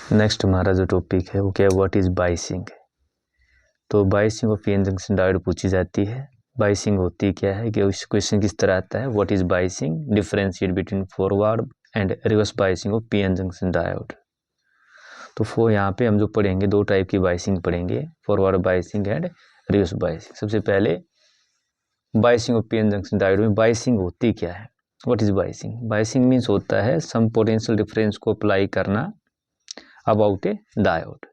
Next हमारा जो topic है वो क्या है, व्हाट इज बाइसिंग। तो biasing of PN junction diode पूछी जाती है। बाइसिंग होती क्या है कि उस क्वेश्चन किस तरह आता है, what is biasing, differentiate between forward and reverse biasing of PN junction diode. तो यहाँ पे हम जो पढ़ेंगे दो टाइप की बाइसिंग पढ़ेंगे, forward biasing and reverse biasing. सबसे पहले biasing of PN junction diode में बाइसिंग होती क्या है, what is biasing. Biasing means होता है सम पोटेंशियल डिफरेंस को अप्लाई करना अबाउट ए डायोड।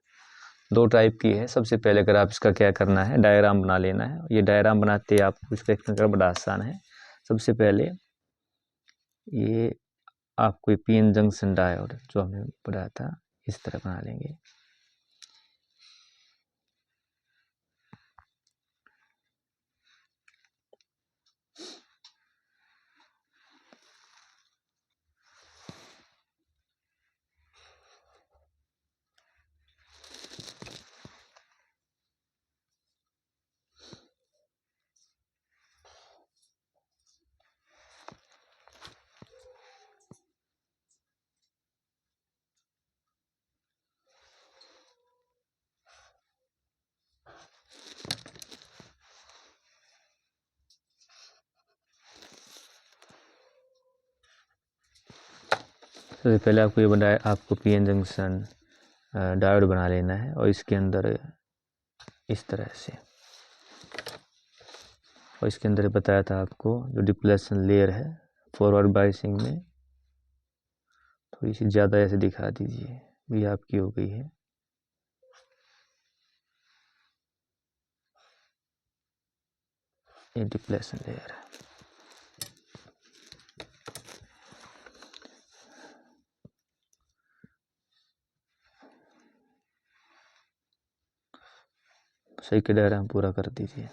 दो टाइप की है। सबसे पहले अगर आप इसका क्या करना है, डायग्राम बना लेना है। ये डायग्राम बनाते आपको इसका एक्सप्लेन करना बड़ा आसान है। सबसे पहले ये आपको पीएन जंक्शन डायोड जो हमने पढ़ा था इस तरह बना लेंगे। सबसे पहले आपको ये बनाया, आपको पीएन जंक्शन डायोड बना लेना है और इसके अंदर इस तरह से, और इसके अंदर बताया था आपको जो डिप्लेशन लेयर है फॉरवर्ड बाइसिंग में थोड़ी सी ज़्यादा ऐसे दिखा दीजिए, ये आपकी हो गई है। ये डिप्लेशन लेयर है। सही के डायग्राम पूरा कर दीजिए।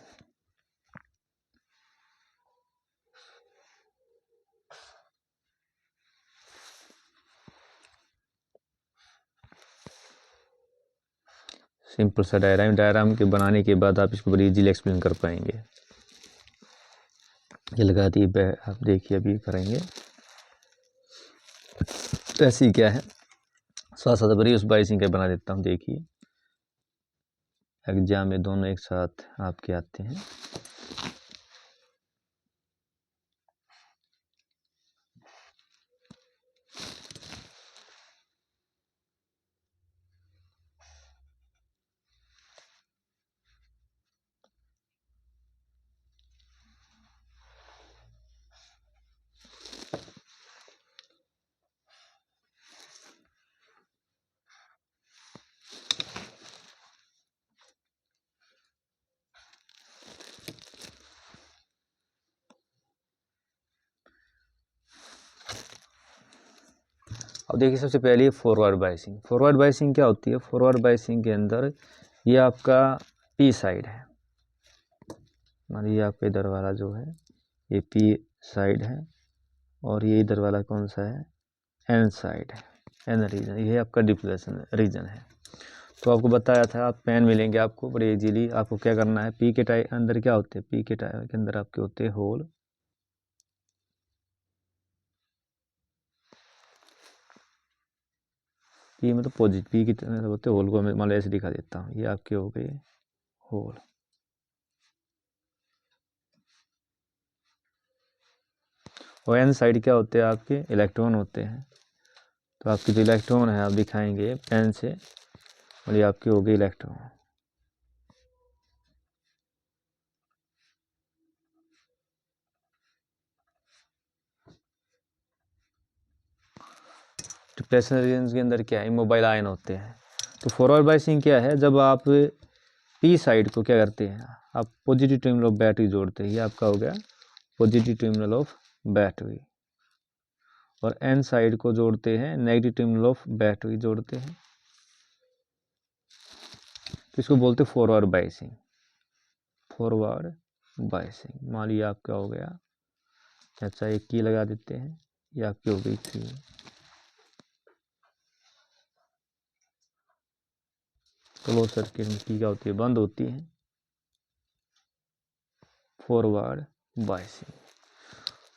सिंपल सा डायग्राम के बनाने के बाद आप इसको बड़ी इजीली एक्सप्लेन कर पाएंगे। ये लगा दी, आप देखिए अभी करेंगे। तो ऐसी क्या है, साथ साथ बड़ी उस बाइसिंग का बना देता हूँ। देखिए एग्जाम में दोनों एक साथ आपके आते हैं। अब देखिए सबसे पहले फॉरवर्ड बाइसिंग। फॉरवर्ड बाइसिंग क्या होती है, फॉरवर्ड बाइसिंग के अंदर ये आपका पी साइड है, मान लीजिए आपका इधर वाला जो है ये पी साइड है और ये इधर वाला कौन सा है, एन साइड है, एन रीजन, ये आपका डिप्लेशन रीजन है। तो आपको बताया था, आप पेन मिलेंगे आपको बड़े इजीली। आपको क्या करना है, पी के टाइप अंदर क्या होते हैं, पी के टाइप के अंदर आपके होते हैं होल, पी मतलब पॉजिटिव, पी की तरह होते होल को मैं मान लो ऐसे दिखा देता हूँ, ये आपके हो गए होल। और एन साइड क्या होते हैं, आपके इलेक्ट्रॉन होते हैं। तो आपके जो इलेक्ट्रॉन है आप दिखाएंगे पेन से, और ये आपके हो गए इलेक्ट्रॉन। डिप्लेशन रीजन के अंदर क्या है, इमोबाइल आयन होते हैं। तो फॉरवर्ड बाइसिंग क्या है, जब आप पी साइड को क्या करते हैं, आप पॉजिटिव टर्मिनल ऑफ बैटरी जोड़ते हैं, ये आपका हो गया पॉजिटिव टर्मिनल ऑफ बैटरी, और एन साइड को जोड़ते हैं नेगेटिव टर्मिनल ऑफ बैटरी जोड़ते हैं। तो इसको बोलते हैं फॉरवर्ड बाइसिंग। फॉरवर्ड बाइसिंग मान लीजिए आपका हो गया, अच्छा एक की लगा देते हैं, ये आपकी हो गई की। क्लोज सर्किट में की क्या होती है, बंद होती है। फॉरवर्ड बाइसिंग,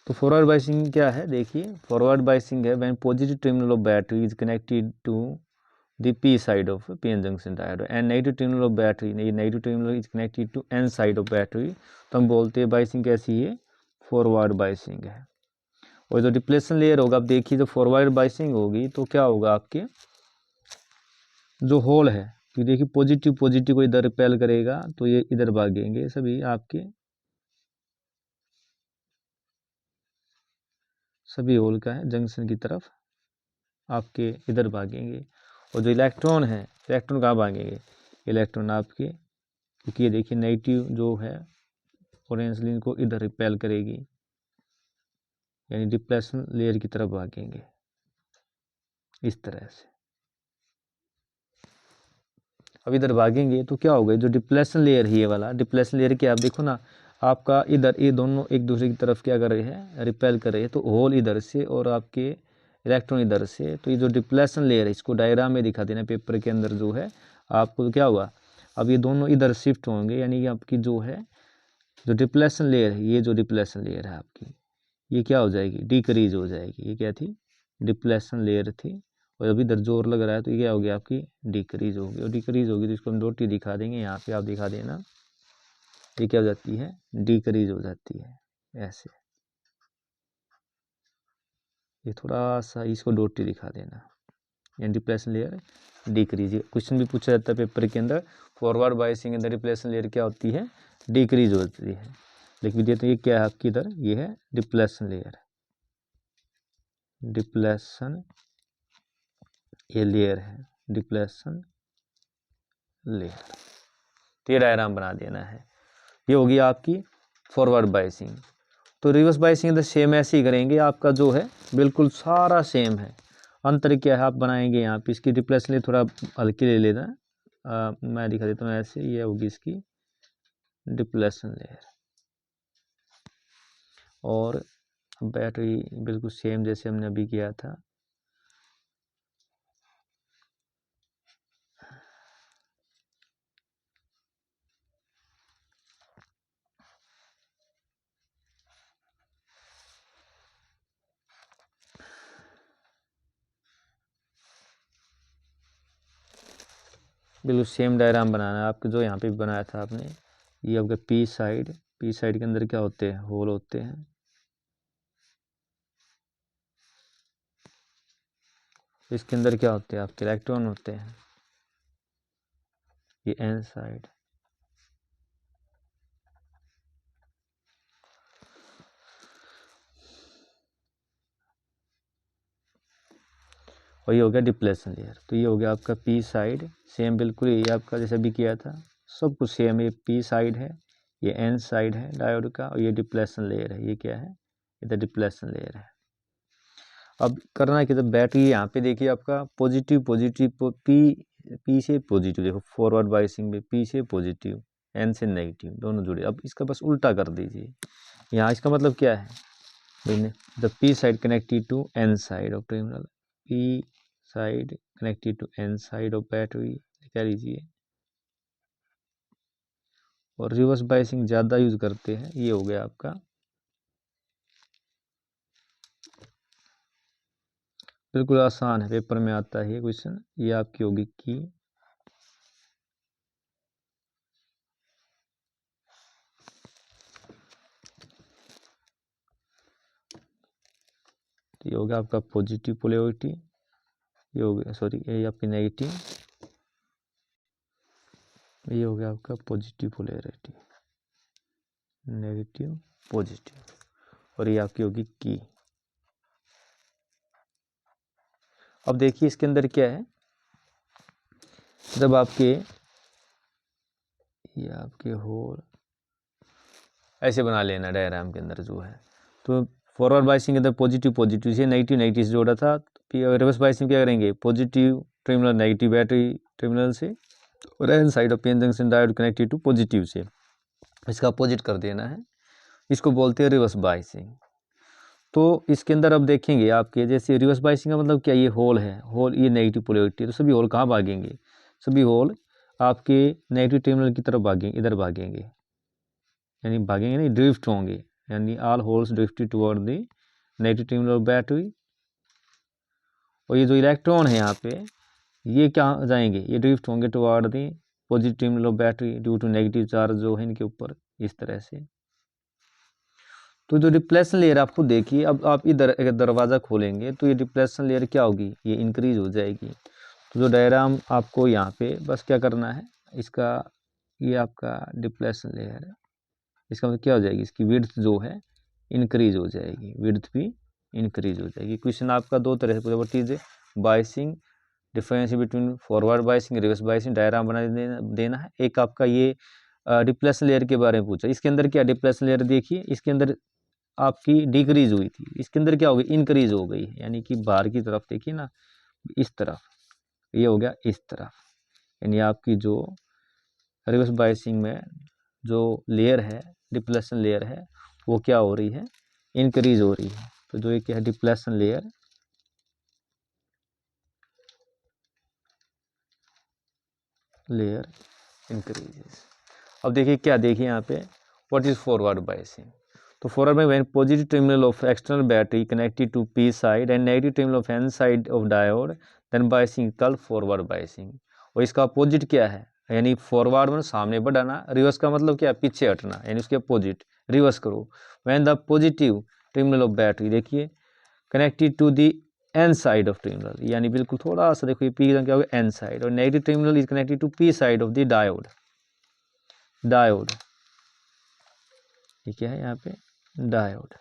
तो फॉरवर्ड बाइसिंग क्या है, देखिए फॉरवर्ड बाइसिंग है when positive terminal of battery is connected to the p side of p-n junction diode, and negative terminal of battery, ये negative terminal is connected to n side of battery, तो हम बोलते हैं biasing कैसी है, forward biasing है। और जो डिप्लेशन लेयर होगा, आप देखिए जो फॉरवर्ड बाइसिंग होगी तो क्या होगा, आपके जो होल है, तो देखिए पॉजिटिव पॉजिटिव को इधर रिपेल करेगा तो ये इधर भागेंगे सभी आपके, सभी होल का है जंक्शन की तरफ आपके इधर भागेंगे। और जो इलेक्ट्रॉन है, इलेक्ट्रॉन कहाँ भागेंगे, इलेक्ट्रॉन आपके, क्योंकि ये देखिए नेगेटिव जो है ऑरेंज लाइन को इधर रिपेल करेगी, यानी डिप्लेशन लेयर की तरफ भागेंगे इस तरह से। अब इधर भागेंगे तो क्या होगा, जो डिप्लेशन लेयर है ये वाला डिप्लेशन लेयर के, आप देखो ना आपका इधर ये दोनों एक दूसरे की तरफ क्या कर रहे हैं, रिपेल कर रहे हैं, तो होल इधर से और आपके इलेक्ट्रॉन इधर से, तो ये जो डिप्लेशन लेयर है इसको डायग्राम में दिखा देना पेपर के अंदर जो है आपको, क्या हुआ, अब ये दोनों इधर शिफ्ट होंगे, यानी कि आपकी जो है जो डिप्लेशन लेयर है, ये जो डिप्लेशन लेयर है आपकी, ये क्या हो जाएगी, डिक्रीज हो जाएगी। ये क्या थी, डिप्लेशन लेयर थी, और अभी इधर जोर लग रहा है तो ये क्या होगी, आपकी डिक्रीज होगी, और डिक्रीज होगी तो इसको हम डॉट दिखा देंगे, यहाँ पे आप दिखा देना, ये क्या हो जाती है, डिक्रीज हो जाती है ऐसे, ये थोड़ा सा इसको डॉट दिखा देना, यानी डिप्लेशन लेयर डिक्रीज। क्वेश्चन भी पूछा जाता है पेपर के अंदर, फॉरवर्ड बाइसिंग के अंदर डिप्लेशन लेयर क्या होती है, डिक्रीज होती है। लेकिन विद्यार्थी ये क्या है आपकी इधर, ये है डिप्लेशन लेयर, डिप्लेशन ये लेयर है, डिप्लेशन लेयर, तो ये डायग्राम बना देना है। ये होगी आपकी फॉरवर्ड बाइसिंग। तो रिवर्स बाइसिंग तो सेम ऐसे ही करेंगे, आपका जो है बिल्कुल सारा सेम है, अंतर क्या है आप बनाएंगे यहाँ पे, इसकी डिप्लेशन लेयर थोड़ा हल्की ले लेना, मैं दिखा देता हूँ ऐसे, ये होगी इसकी डिप्लेशन लेयर, और बैटरी बिल्कुल सेम जैसे हमने अभी किया था। बिल्कुल सेम डायग्राम बनाना है आपको, जो यहाँ पे बनाया था आपने। ये आपका पी साइड के अंदर क्या होते हैं, होल होते हैं, इसके अंदर क्या होते हैं, आपके इलेक्ट्रॉन होते हैं। ये एन साइड, और ये हो गया डिप्लेशन लेयर। तो ये हो गया आपका पी साइड, सेम बिल्कुल ये आपका जैसे भी किया था, सब कुछ सेम। ये पी साइड है, ये एन साइड है डायोड का, और ये डिप्लेशन लेयर है, ये क्या है, इधर डिप्लेशन लेयर है। अब करना है कि जब बैटरी यहाँ पे देखिए आपका पॉजिटिव पॉजिटिव, पी से पॉजिटिव, देखो फॉरवर्ड बाइसिंग में पी से पॉजिटिव, एन से नेगेटिव, दोनों जुड़े। अब इसका बस उल्टा कर दीजिए, यहाँ इसका मतलब क्या है, the P side connected to N side of terminal, P side connected to N side of battery, क्या लीजिए। और रिवर्स बाइसिंग ज़्यादा यूज करते हैं, ये हो गया आपका, बिल्कुल आसान है, पेपर में आता है ये क्वेश्चन। ये आपकी होगी की, तो ये होगा आपका पॉजिटिव पोलैरिटी, ये हो गया, सॉरी ये आपकी नेगेटिव, ये हो गया आपका पॉजिटिव पोलैरिटी, नेगेटिव पॉजिटिव, और ये आपकी होगी की। अब देखिए इसके अंदर क्या है, जब आपके ये आपके होल ऐसे बना लेना डायग्राम के अंदर जो है, तो फॉरवर्ड बाइसिंग के अंदर पॉजिटिव पॉजिटिव से नेगेटिव नेगेटिव से जोड़ा था, रिवर्स बाइसिंग क्या करेंगे, positive terminal negative battery terminal से, और N side of P-N junction diode connected to positive से, इसका अपोजिट कर देना है, इसको बोलते हैं रिवर्स बाइसिंग। तो इसके अंदर अब देखेंगे आपके, जैसे रिवर्स बाइसिंग का मतलब क्या, ये होल है, होल ये नेगेटिव पोलैरिटी, तो सभी होल कहाँ भागेंगे, सभी होल आपके नेगेटिव टर्मिनल की तरफ भागेंगे, इधर भागेंगे, यानी भागेंगे नहीं, ड्रिफ्ट होंगे, यानी all holes drifted toward the negative terminal of battery. और ये जो इलेक्ट्रॉन है यहाँ पे, ये क्या जाएंगे, ये ड्रिफ्ट होंगे toward the positive terminal of battery due to negative charge जो है इनके ऊपर, इस तरह से। तो जो डिप्लेशन लेयर आपको देखिए, अब आप इधर अगर दरवाज़ा खोलेंगे तो ये डिप्लेशन लेयर क्या होगी, ये इंक्रीज हो जाएगी। तो जो डायग्राम आपको यहाँ पे बस क्या करना है, इसका ये आपका डिप्लेशन लेयर है, इसका मतलब क्या हो जाएगी, इसकी विड्थ जो है इंक्रीज हो जाएगी, विड्थ भी इंक्रीज हो जाएगी। क्वेश्चन आपका दो तरह से पूछा, what is biasing, difference between forward biasing reverse biasing, diagram बना देना है। एक आपका ये डिप्लेशन लेयर के बारे में पूछा, इसके अंदर क्या डिप्लेशन लेयर देखिए, इसके अंदर आपकी डिक्रीज हुई थी, इसके अंदर क्या हो गई, इंक्रीज हो गई, यानी कि बाहर की तरफ देखिए ना, इस तरफ, ये हो गया इस तरफ, यानी आपकी जो रिवर्स बाइसिंग में जो लेयर है, डिप्लेशन लेयर है, वो क्या हो रही है, इंक्रीज हो रही है। तो जो ये क्या है, डिप्लेशन लेयर इंक्रीजेस। अब देखिए क्या, देखिए यहाँ पे व्हाट इज फॉरवर्ड बाइसिंग। तो फॉरवर्ड में when positive terminal of external battery connected to P side and negative terminal of N side of diode, then biasing called forward biasing. और इसका अपोजिट क्या है, यानी फॉरवर्ड में सामने बढ़ाना, रिवर्स का मतलब क्या, पीछे हटना, यानी उसके अपोजिट रिवर्स करो। When the positive terminal of battery देखिए connected to the N side of terminal, यानी बिल्कुल थोड़ा सा देखो, ये पी क्या होगा, एन साइड, और negative terminal is connected to P side of the diode, ये क्या है यहाँ पे, डायोड।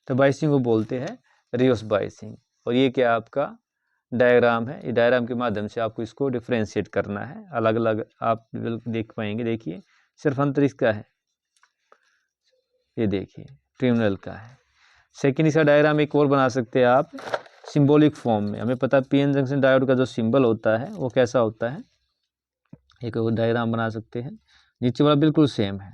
तो बाइसिंग को बोलते हैं रिवर्स बाइसिंग। और ये क्या आपका डायग्राम है, ये डायग्राम के माध्यम से आपको इसको डिफ्रेंशिएट करना है, अलग अलग आप देख पाएंगे। देखिए सिर्फ अंतर इसका है, ये देखिए टर्मिनल का है। सेकेंड इसका डायग्राम एक और बना सकते हैं आप सिंबॉलिक फॉर्म में। हमें पता है पीएन जंक्शन डायोड का जो सिंबल होता है वो कैसा होता है, एक और डायग्राम बना सकते हैं। नीचे वाला बिल्कुल सेम है,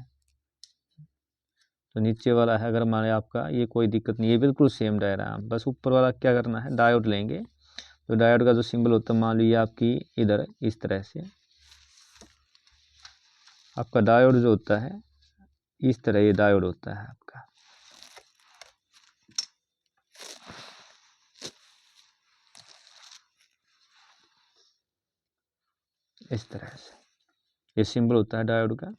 तो नीचे वाला है अगर माने आपका, ये कोई दिक्कत नहीं, ये बिल्कुल सेम डायग्राम, बस ऊपर वाला क्या करना है, डायोड लेंगे। तो डायोड का जो सिंबल होता है, मान लीजिए आपकी इधर इस तरह से, आपका डायोड जो होता है इस तरह, ये डायोड होता है आपका, इस तरह से ये सिंबल होता है डायोड का।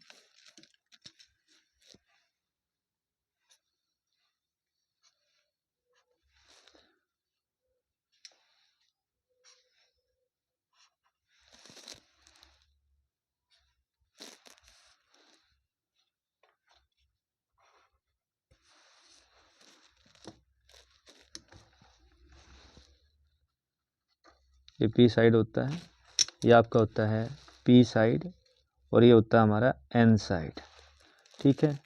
ये पी साइड होता है, ये आपका होता है पी साइड, और ये होता है हमारा एन साइड, ठीक है।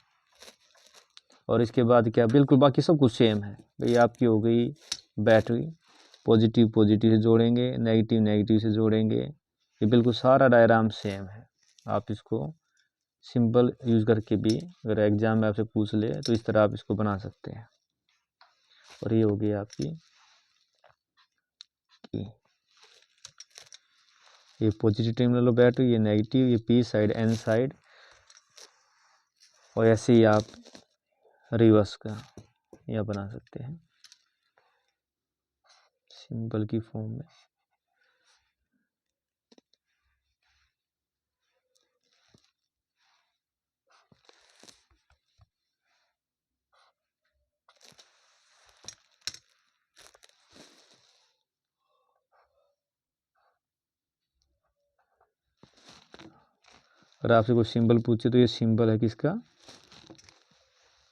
और इसके बाद क्या, बिल्कुल बाकी सब कुछ सेम है भाई। आपकी हो गई बैटरी, पॉजिटिव पॉजिटिव से जोड़ेंगे, नेगेटिव नेगेटिव से जोड़ेंगे, ये बिल्कुल सारा डायग्राम सेम है। आप इसको सिंपल यूज करके भी अगर एग्जाम में आपसे पूछ ले तो इस तरह आप इसको बना सकते हैं। और ये हो गई आपकी ये पॉजिटिव टर्मिनल ऑफ बैटरी, ये नेगेटिव, ये पी साइड एन साइड, और ऐसे ही आप रिवर्स का यह बना सकते हैं सिंपल की फॉर्म में। अगर आपसे कोई सिंबल पूछे तो ये सिंबल है किसका,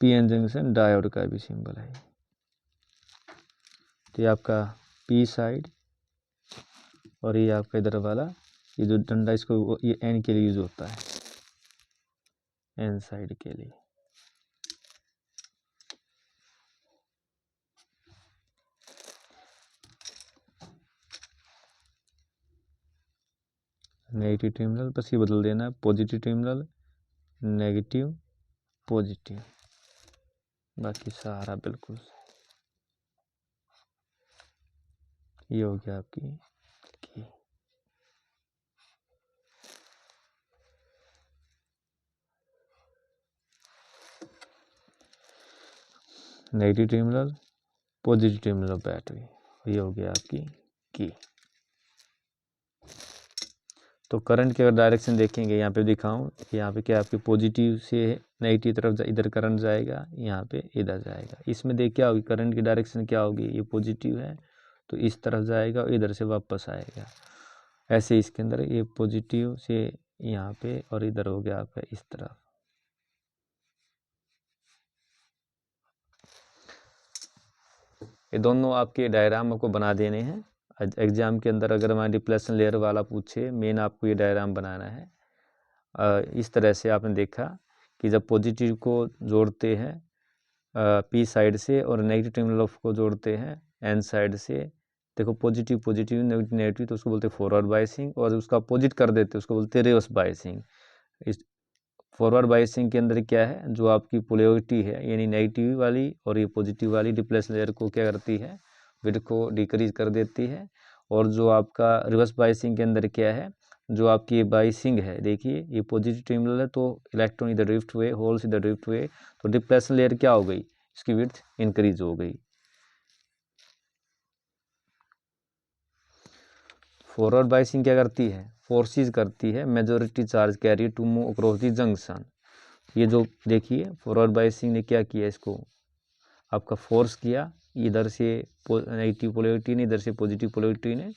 पीएन जंक्शन डायोड का भी सिंबल है। तो ये आपका पी साइड, और ये आपका इधर वाला ये जो डंडा, इसको ये एन के लिए यूज होता है, एन साइड के लिए। नेगेटिव टर्मिनल बस ये बदल देना है, पॉजिटिव टर्मिनल नेगेटिव पॉजिटिव, बाकी सारा बिल्कुल। ये हो गया आपकी की। Negative terminal positive terminal of battery, ये हो गया आपकी की। तो करंट की अगर डायरेक्शन देखेंगे, यहाँ पे दिखाऊं, यहाँ पे क्या आपके पॉजिटिव से नेगेटिव तरफ इधर करंट जाएगा, यहाँ पे इधर जाएगा। इसमें देख क्या होगी, करंट की डायरेक्शन क्या होगी, ये पॉजिटिव है तो इस तरफ जाएगा और इधर से वापस आएगा। ऐसे इसके अंदर ये पॉजिटिव से यहाँ पे और इधर हो गया आपका इस तरफ। ये दोनों आपके डायग्राम आपको बना देने हैं एग्जाम के अंदर। अगर हमारे डिप्लेशन लेयर वाला पूछे, मेन आपको ये डायग्राम बनाना है। इस तरह से आपने देखा कि जब पॉजिटिव को जोड़ते हैं पी साइड से और नेगेटिव टर्मिनल ऑफ को जोड़ते हैं एन साइड से, देखो पॉजिटिव पॉजिटिव नेगेटिव नेगेटिव, तो उसको बोलते हैं फॉरवर्ड बायसिंग, और उसका अपोजिट कर देते हैं उसको बोलते हैं रिवर्स बायसिंग। इस फॉरवर्ड बायसिंग के अंदर क्या है, जो आपकी पोलैरिटी है यानी नेगेटिव वाली और ये पॉजिटिव वाली डिप्लेशन लेयर को क्या करती है, विड्थ को डिक्रीज कर देती है। और जो आपका रिवर्स बायसिंग के अंदर क्या है, जो आपकी बायसिंग है, देखिए ये पॉजिटिव टर्मिनल है तो इलेक्ट्रॉन इधर ड्रिफ्ट हुए, होल्स इधर ड्रिफ्ट हुए, तो डिप्लेशन लेयर क्या हो गई, इसकी विड्थ इंक्रीज हो गई। फॉरवर्ड बायसिंग क्या करती है, फोर्सेस करती है majority charge carry to move across the junction. ये जो देखिए फॉरवर्ड बायसिंग ने क्या किया, इसको आपका फोर्स किया, इधर से नेगेटिव पोलैरिटी ने, इधर से पॉजिटिव पोलैरिटी ने,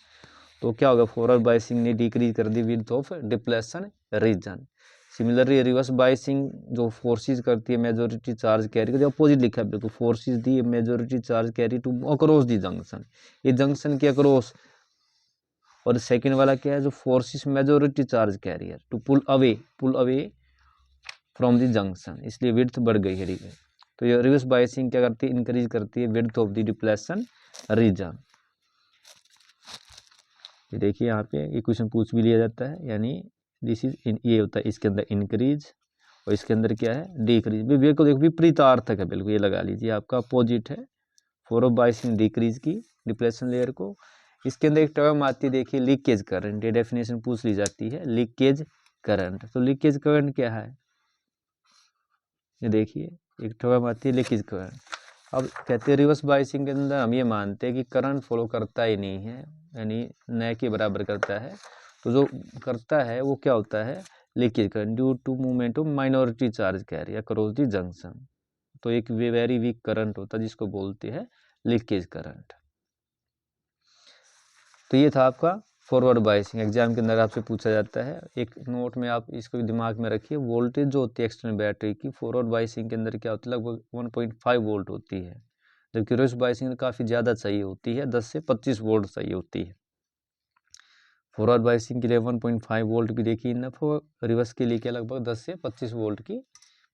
तो क्या होगा, फॉरवर्ड बायसिंग ने डिक्रीज कर दी width of depletion region. Similarly reverse biasing जो फोर्सेस करती है मेजॉरिटी चार्ज कैरी, जो अपोजिट लिखा है बिल्कुल, forces the majority charge carry to across the junction, ये जंक्शन के अक्रॉस। और सेकंड वाला क्या है, जो forces majority charge carrier to pull away from the junction, इसलिए विड्थ बढ़ गई है। तो ये रिवर्स बायसिंग क्या करती है, इंक्रीज करती है width of the depletion region. ये देखिए यहाँ पे ये क्वेश्चन पूछ भी लिया जाता है, यानी दिस इज ये होता है इसके अंदर इंक्रीज और इसके अंदर क्या है डिक्रीज। बिल्कुल देखो विपरीतार्थक है, बिल्कुल ये लगा लीजिए, आपका अपोजिट है। फॉरवर्ड बायसिंग डिक्रीज की डिप्लेशन लेयर को। इसके अंदर एक टर्म आती है देखिए लीकेज करंट, ये डेफिनेशन पूछ ली जाती है लीकेज करंट। तो लीकेज करंट क्या है, ये देखिए एक टर्म आती है लीकेज करंट। अब कहते हैं रिवर्स बायसिंग के अंदर हम ये मानते हैं कि करंट फॉलो करता ही नहीं है, यानी न के बराबर करता है। तो जो करता है वो क्या होता है, leakage current due to movement of minority charge carrier across the junction. तो एक वेरी वीक करंट होता है जिसको बोलते हैं लीकेज करंट। तो ये था आपका फॉरवर्ड बायसिंग। एग्जाम के अंदर आपसे पूछा जाता है, एक नोट में आप इसको भी दिमाग में रखिए, वोल्टेज जो होती है एक्सटर्नल बैटरी की फॉरवर्ड बायसिंग के अंदर क्या होती है, लगभग 1.5 वोल्ट होती है, जबकि रिवर्स बायसिंग काफ़ी ज़्यादा चाहिए होती है, 10 से 25 वोल्ट चाहिए होती है। फॉरवर्ड बायसिंग के लिए 1.5 वोल्ट भी देखिए इनफ, और रिवर्स के लिए क्या लगभग 10 से 25 वोल्ट की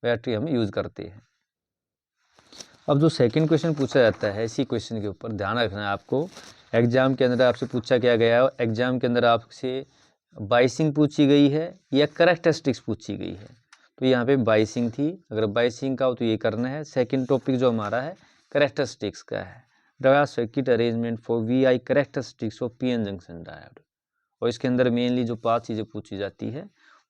बैटरी हम यूज़ करते हैं। अब जो सेकंड क्वेश्चन पूछा जाता है, इसी क्वेश्चन के ऊपर ध्यान रखना है आपको। एग्जाम के अंदर आपसे पूछा क्या गया है, एग्जाम के अंदर आपसे बायसिंग पूछी गई है या कैरेक्टरिस्टिक्स पूछी गई है। तो यहाँ पे बायसिंग थी, अगर बायसिंग का हो तो ये करना है। सेकंड टॉपिक जो हमारा है कैरेक्टरिस्टिक्स का है, draw circuit arrangement for VI characteristics of PN junction diode. और इसके अंदर मेनली जो 5 चीज़ें पूछी जाती है,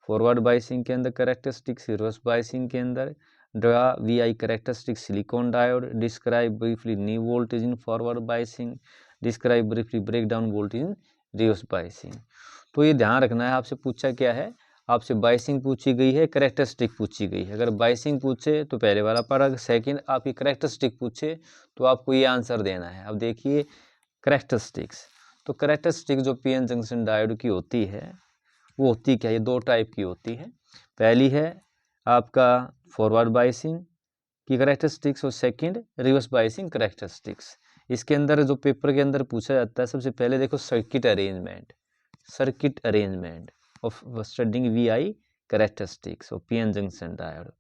फॉरवर्ड बायसिंग के अंदर कैरेक्टरिस्टिक्स, रिवर्स बायसिंग के अंदर draw VI characteristics silicon diode, describe briefly new voltage in forward biasing, describe briefly breakdown voltage in reverse biasing. तो ये ध्यान रखना है, आपसे पूछा क्या है, आपसे बायसिंग पूछी गई है, कैरेक्टरिस्टिक पूछी गई है। अगर बायसिंग पूछे तो पहले वाला पढ़ा, सेकंड आपकी कैरेक्टरिस्टिक पूछे तो आपको ये आंसर देना है। अब देखिए कैरेक्टरिस्टिक्स, तो कैरेक्टरिस्टिक जो PN जंक्शन डायोड की होती है वो होती क्या, ये 2 टाइप की होती है। पहली है आपका फॉरवर्ड बायसिंग की कैरेक्टरिस्टिक्स और सेकंड रिवर्स बायसिंग कैरेक्टरिस्टिक्स। इसके अंदर जो पेपर के अंदर पूछा जाता है, सबसे पहले देखो circuit arrangement of studying VI characteristics of PN junction diode.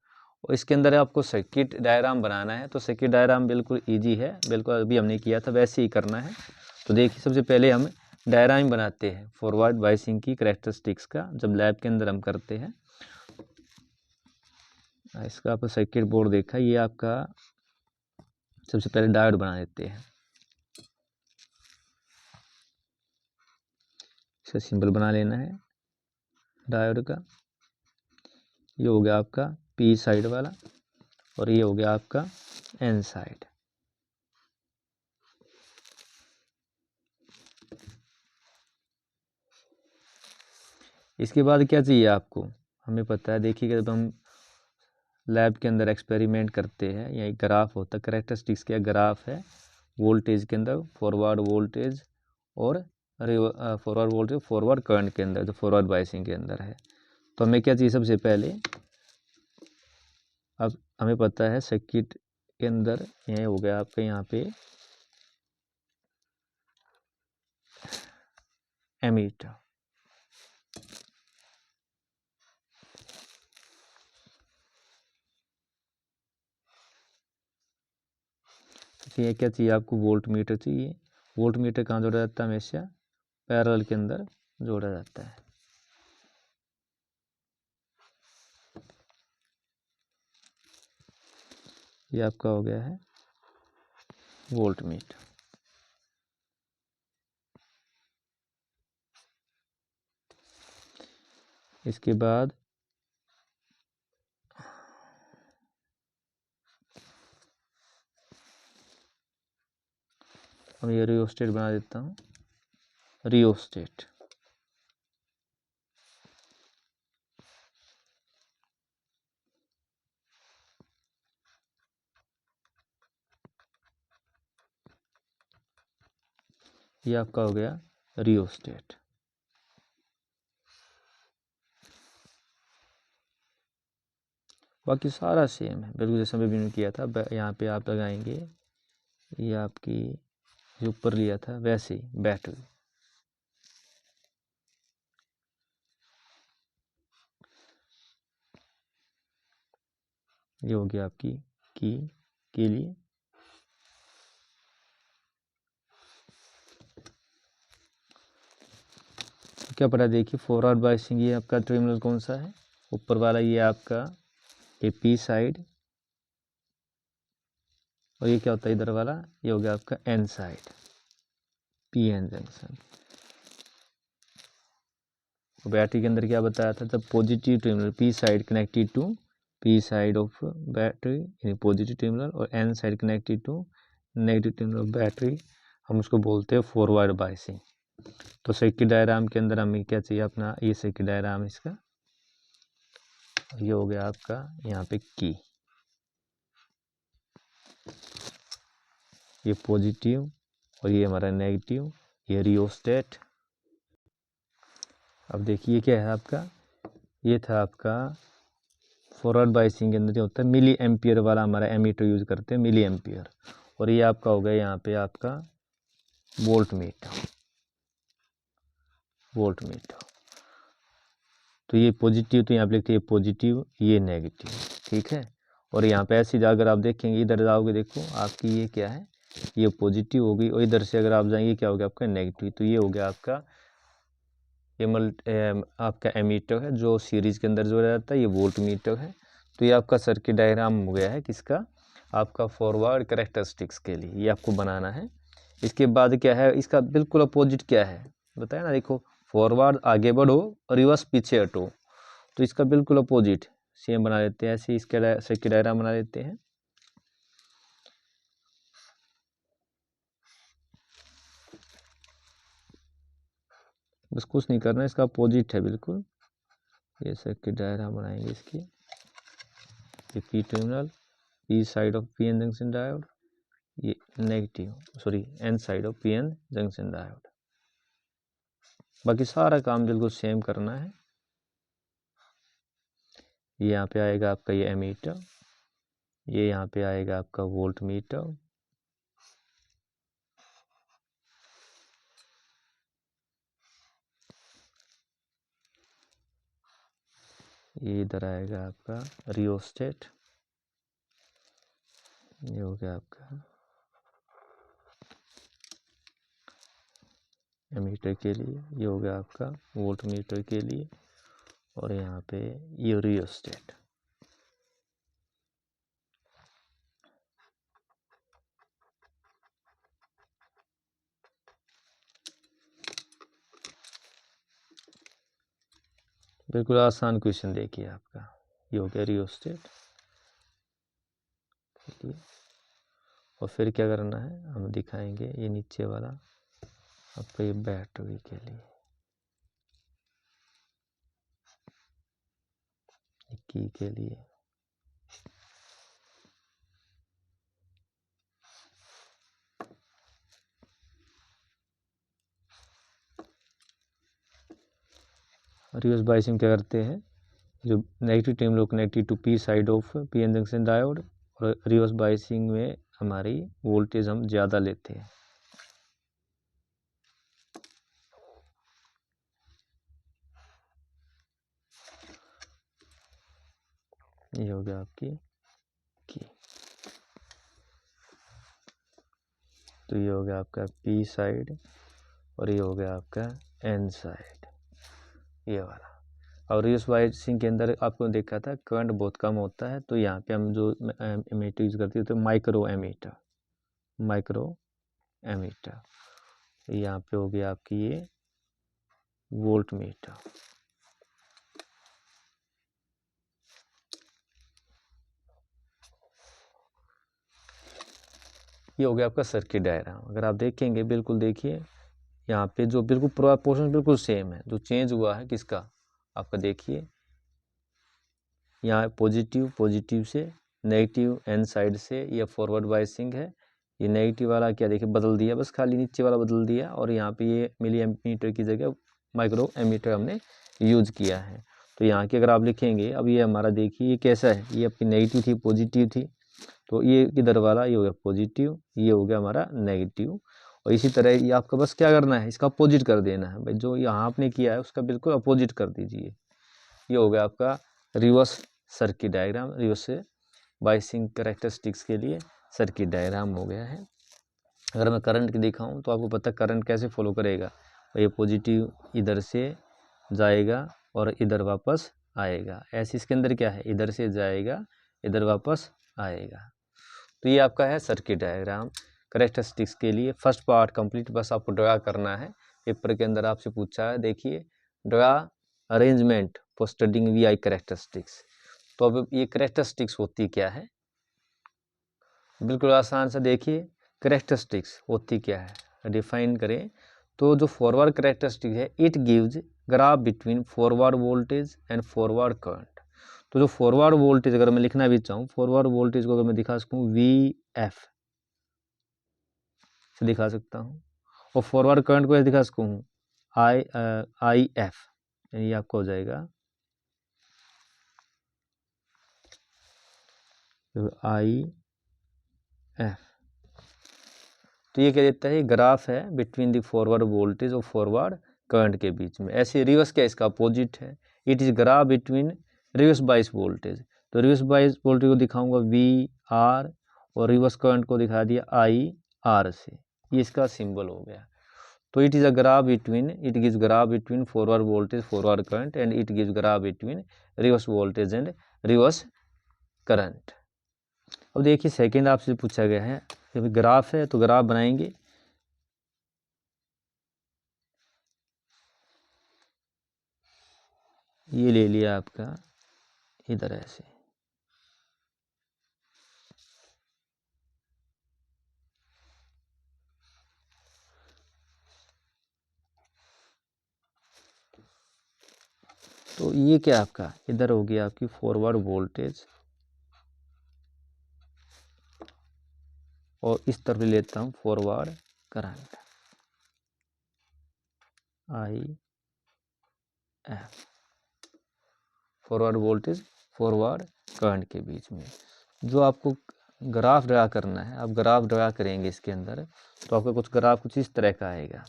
और इसके अंदर आपको सर्किट डायग्राम बनाना है। तो सर्किट डायग्राम बिल्कुल ईजी है, बिल्कुल अभी हमने किया था वैसे ही करना है। तो देखिए सबसे पहले हम डायग्राम बनाते हैं फॉरवर्ड बायसिंग की कैरेक्टरिस्टिक्स का, जब लैब के अंदर हम करते हैं। इसका आपको सर्किट बोर्ड देखा, ये आपका सबसे पहले डायोड बना देते हैं। इसका सिंबल बना लेना है डायोड का। ये हो गया आपका P साइड वाला और ये हो गया आपका N साइड। इसके बाद क्या चाहिए आपको, हमें पता है, देखिएगा जब हम लैब के अंदर एक्सपेरिमेंट करते हैं, या एक ग्राफ होता है, कैरेक्टरिस्टिक्स क्या ग्राफ है वोल्टेज के अंदर, फॉरवर्ड वोल्टेज और फॉरवर्ड वोल्टेज फॉरवर्ड करंट के अंदर, जो फॉरवर्ड बायसिंग के अंदर है। तो हमें क्या चाहिए सबसे पहले, अब हमें पता है सर्किट के अंदर ये हो गया आपका यहाँ पे एमीटर, ये क्या चाहिए आपको, वोल्ट मीटर चाहिए। वोल्ट मीटर कहाँ जोड़ा जाता है, हमेशा पैरेलल के अंदर जोड़ा जाता है। ये आपका हो गया है वोल्ट मीटर। इसके बाद अब ये रियोस्टेट बना देता हूँ, रियोस्टेट। ये आपका हो गया रियोस्टेट। बाकी सारा सेम है बिल्कुल जैसा मैंने किया था। यहाँ पे आप लगाएंगे, ये आपकी जो ऊपर लिया था वैसे ही बैटरी। ये हो गया आपकी की के लिए। क्या पता, देखिए फॉरवर्ड बायसिंग, ये आपका टर्मिनल कौन सा है, ऊपर वाला ये आपका ये पी साइड, और ये क्या होता है इधर वाला, ये हो गया आपका N side, P N junction. Battery के अंदर क्या बताया था, जब positive terminal P side connected to P side of battery यानी पॉजिटिव टर्मिनल, और N side connected to negative terminal of battery, हम उसको बोलते हैं फॉरवर्ड बायसिंग। तो सर्किट डायग्राम के अंदर हमें क्या चाहिए अपना, ये सर्किट डायग्राम इसका, ये हो गया आपका यहाँ पे की, ये पॉजिटिव और ये हमारा नेगेटिव, ये रियोस्टेट। अब देखिए क्या है आपका, ये था आपका फॉरवर्ड बायसिंग के अंदर जो होता है मिली एम्पियर वाला हमारा एमीटर यूज करते हैं, मिली एम्पियर। और ये आपका हो गया यहाँ पे आपका वोल्ट मीटर, वोल्ट मीटर। तो ये पॉजिटिव, तो यहाँ पे लिखते हैं पॉजिटिव, ये नेगेटिव, ठीक है। और यहाँ पे ऐसी अगर आप देखेंगे, इधर जाओगे देखो आपकी ये क्या है, ये पॉजिटिव होगी, और इधर से अगर आप जाएंगे क्या हो गया आपका नेगेटिव। तो ये हो गया आपका ये आपका एमीटर है जो सीरीज के अंदर जोड़ा जाता है, ये वोल्ट मीटर है। तो ये आपका सर्किट डायग्राम हो गया है किसका, आपका फॉरवर्ड कैरेक्टरिस्टिक्स के लिए, ये आपको बनाना है। इसके बाद क्या है, इसका बिल्कुल अपोजिट क्या है बताया ना, देखो फॉरवर्ड आगे बढ़ो और रिवर्स पीछे हटो, तो इसका बिल्कुल अपोजिट सेम बना देते हैं, ऐसे इसका सर्किट डायग्राम बना देते हैं। बस कुछ नहीं करना, इसका अपोजिट है बिल्कुल। ये सर्किट डायग्राम बनाएंगे इसकी, ये P terminal, P side of P N junction diode, ये negative sorry N side of P N junction diode. बाकी सारा काम बिल्कुल सेम करना है। ये यहाँ पे आएगा आपका ये एमीटर, ये यहाँ पे आएगा आपका वोल्ट मीटर, ये इधर आएगा आपका रियोस्टेट, ये हो गया आपका एमीटर के लिए, ये हो गया आपका वोल्ट मीटर के लिए, और यहाँ पे ये रियोस्टेट। बिल्कुल आसान क्वेश्चन देखिए आपका, ये हो गया रियोस्टेट। और फिर क्या करना है हम दिखाएंगे, ये नीचे वाला आपका ये बैटरी के लिए, की के लिए। रिवर्स बायसिंग क्या करते हैं, जो negative terminal connected to P side of P N junction diode, और रिवर्स बायसिंग में हमारी वोल्टेज हम ज़्यादा लेते हैं। ये हो गया आपकी की, तो ये हो गया आपका पी साइड और ये हो गया आपका एन साइड, ये वाला। और रिवर्स बायसिंग के अंदर आपको देखा था करंट बहुत कम होता है, तो यहाँ पे हम जो एमीटर यूज करते हैं तो माइक्रो एमीटर, माइक्रो एमीटर। यहाँ पे हो गया आपकी ये वोल्ट मीटर। ये हो गया आपका सर्किट डायग्राम। अगर आप देखेंगे, बिल्कुल देखिए यहाँ पे जो बिल्कुल पूरा पोर्शन बिल्कुल सेम है, जो चेंज हुआ है किसका, आपका देखिए यहाँ पॉजिटिव, पॉजिटिव से नेगेटिव एन साइड से ये फॉरवर्ड बायसिंग है। ये नेगेटिव वाला क्या देखिए बदल दिया, बस खाली नीचे वाला बदल दिया, और यहाँ पे ये मिली एमीटर की जगह माइक्रो एमीटर हमने यूज किया है। तो यहाँ की अगर आप लिखेंगे, अब ये हमारा देखिए ये कैसा है, ये आपकी नेगेटिव थी पॉजिटिव थी, तो ये इधर वाला ये हो गया पॉजिटिव, ये हो गया हमारा नेगेटिव। और इसी तरह ये आपका बस क्या करना है, इसका अपोजिट कर देना है भाई, जो यहाँ आपने किया है उसका बिल्कुल अपोजिट कर दीजिए। ये हो गया आपका reverse circuit diagram, reverse biasing characteristics के लिए सर्किट डायग्राम हो गया है। अगर मैं करंट की दिखाऊं तो आपको पता है करंट कैसे फॉलो करेगा, ये पॉजिटिव इधर से जाएगा और इधर वापस आएगा, ऐसे इसके अंदर क्या है, इधर से जाएगा इधर वापस आएगा। तो ये आपका है सर्किट डायग्राम कैरेक्टरिस्टिक्स के लिए। फर्स्ट पार्ट कंप्लीट, बस आपको ड्रा करना है। पेपर के अंदर आपसे पूछा है, देखिए draw arrangement for studying V I characteristics. तो अब ये कैरेक्टरिस्टिक्स होती क्या है, बिल्कुल आसान से देखिए कैरेक्टरिस्टिक्स होती क्या है, डिफाइन करें तो जो फॉरवर्ड कैरेक्टरिस्टिक है, it gives graph between forward voltage and forward current. तो जो फॉरवर्ड वोल्टेज अगर मैं लिखना भी चाहूँ, फॉरवर्ड वोल्टेज को अगर मैं दिखा सकूँ वी एफ से दिखा सकता हूँ, और फॉरवर्ड करंट को ऐसे दिखा सकूँ आई एफ, यानी आपको हो जाएगा आई एफ। तो ये क्या देता है, ग्राफ है बिटवीन द फॉरवर्ड वोल्टेज और फॉरवर्ड करंट के बीच में। ऐसे रिवर्स क्या इसका अपोजिट है, it is graph between reverse bias voltage. तो रिवर्स बायस वोल्टेज को दिखाऊंगा वी आर, और रिवर्स करंट को दिखा दिया आई आर से, ये इसका सिंबल हो गया। तो it is a graph between, it gives graph between forward voltage forward current, and it gives graph between reverse voltage and reverse current. अब देखिए सेकेंड आपसे पूछा गया है, ग्राफ है तो ग्राफ बनाएंगे। ये ले लिया आपका इधर ऐसे, तो ये क्या आपका इधर हो गया आपकी फॉरवर्ड वोल्टेज, और इस तरफ लेता हूँ forward current I F, forward voltage forward current के बीच में। जो आपको ग्राफ ड्रा करना है, आप ग्राफ ड्रा करेंगे इसके अंदर, तो आपका कुछ ग्राफ कुछ इस तरह का आएगा।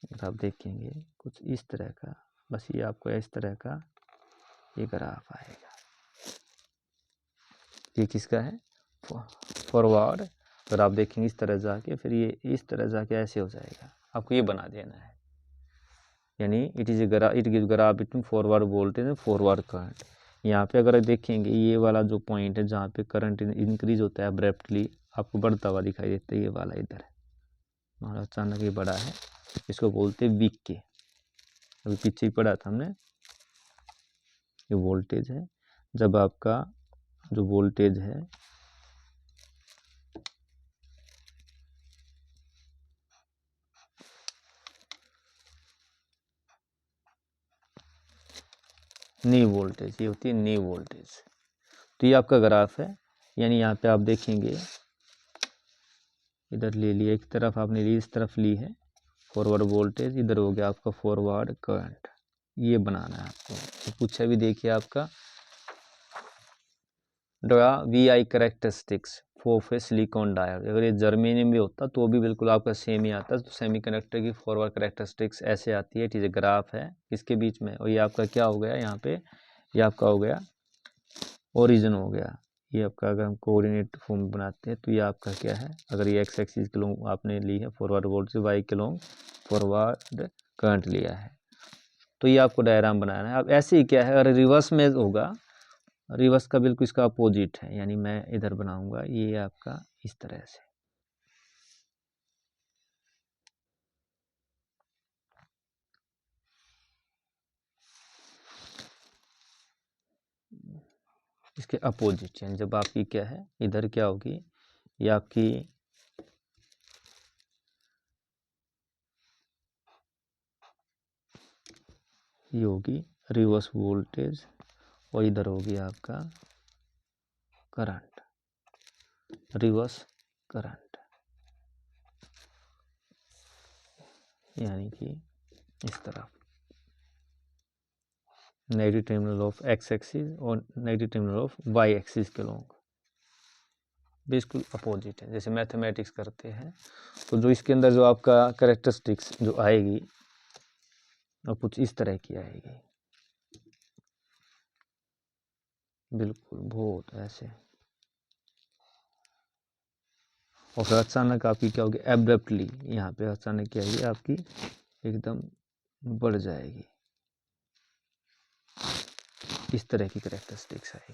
अगर आप देखेंगे कुछ इस तरह का, बस ये आपको इस तरह का ये ग्राफ आएगा। ये किसका है, फॉरवर्ड। अगर आप देखेंगे इस तरह जाके, फिर ये इस तरह जाके ऐसे हो जाएगा, आपको ये बना देना है। यानी it is it gives graph between forward voltage and forward current. यहाँ पे अगर देखेंगे ये वाला जो पॉइंट है जहाँ पे करंट इंक्रीज होता है अब्रप्टली, आपको बढ़ता हुआ दिखाई देता है, ये वाला इधर है हमारा, अचानक ये बड़ा है, इसको बोलते हैं वीक के। अभी पीछे ही पढ़ा था हमने, ये वोल्टेज है, जब आपका जो वोल्टेज है नी वोल्टेज, ये होती है नी वोल्टेज। तो ये आपका ग्राफ है, यानी यहाँ पे आप देखेंगे इधर ले लिया, एक तरफ आपने ली, इस तरफ ली है फॉरवर्ड वोल्टेज, इधर हो गया आपका फॉरवर्ड करंट। ये बनाना है आपको। तो पूछा भी देखिए आपका VI characteristics for silicon diode. अगर ये जर्मेनियम भी होता तो भी बिल्कुल आपका सेम ही आता। तो सेमीकंडक्टर की फॉरवर्ड करेक्टरिस्टिक्स ऐसे आती है। ठीक ग्राफ है इसके बीच में, और ये आपका क्या हो गया यहाँ पे, ये आपका हो गया ओरिजिन हो गया। ये आपका अगर हम कोऑर्डिनेट फॉर्म बनाते हैं तो ये आपका क्या है, अगर ये एक्स एक्सिस के लोग आपने ली है फॉरवर्ड वोल्टेज, वाई के लोग फॉरवर्ड करंट लिया है, तो ये आपको डायग्राम बनाना है। अब ऐसे ही क्या है, अगर रिवर्स में होगा, रिवर्स का बिल्कुल इसका अपोजिट है, यानी मैं इधर बनाऊंगा ये आपका इस तरह से। इसके अपोजिट, यानी जब आपकी क्या है इधर क्या होगी, ये आपकी ये होगी रिवर्स वोल्टेज, और इधर होगी आपका करंट, रिवर्स करंट, यानी कि इस तरफ negative terminal of X axis और negative terminal of Y axis के लोग बिल्कुल अपोजिट है। जैसे मैथमेटिक्स करते हैं तो जो इसके अंदर जो आपका कैरेक्टरिस्टिक्स जो आएगी और कुछ इस तरह की आएगी, बिल्कुल बहुत ऐसे। और फिर अचानक आपकी क्या होगी, एब्रप्टली यहाँ पे अचानक क्या आएगी आपकी एकदम बढ़ जाएगी, इस तरह की कैरेक्टरिस्टिक्स आएगी।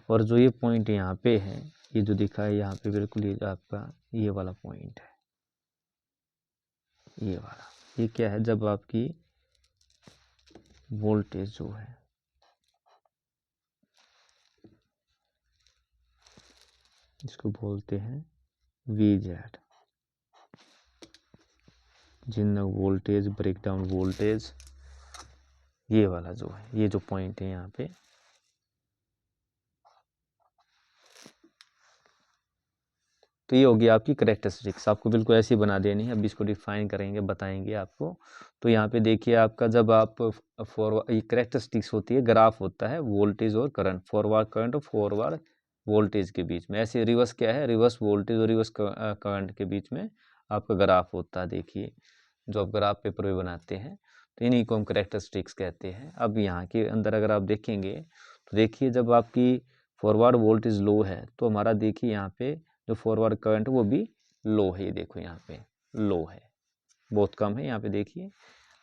और जो ये पॉइंट यहाँ पे है, ये जो दिखा है यहाँ पे, बिल्कुल ये आपका ये वाला पॉइंट है, ये वाला। ये क्या है, जब आपकी वोल्टेज जो है इसको बोलते हैं VZ, जिन वोल्टेज ब्रेकडाउन वोल्टेज, ये वाला जो है, ये जो पॉइंट है यहाँ पे, तो ये होगी आपकी करेक्टरिस्टिक्स। आपको बिल्कुल ऐसी बना देनी है। अब इसको डिफाइन करेंगे, बताएंगे आपको। तो यहाँ पे देखिए आपका जब आप फॉरवर्ड करेक्टरिस्टिक्स होती है, ग्राफ होता है वोल्टेज और करंट, फॉरवर्ड करंट और फॉरवर्ड वोल्टेज के बीच में। ऐसे रिवर्स क्या है, रिवर्स वोल्टेज और रिवर्स करंट के बीच में आपका ग्राफ होता है। देखिए जो आप ग्राफ पेपर में बनाते हैं तो इन्हीं को हम करेक्टरिस्टिक्स कहते हैं। अब यहाँ के अंदर अगर आप देखेंगे तो देखिए जब आपकी फॉरवर्ड वोल्टेज लो है तो हमारा देखिए यहाँ पे जो फॉरवर्ड करंट वो भी लो है। ये देखो यहाँ पे लो है, बहुत कम है यहाँ पे देखिए।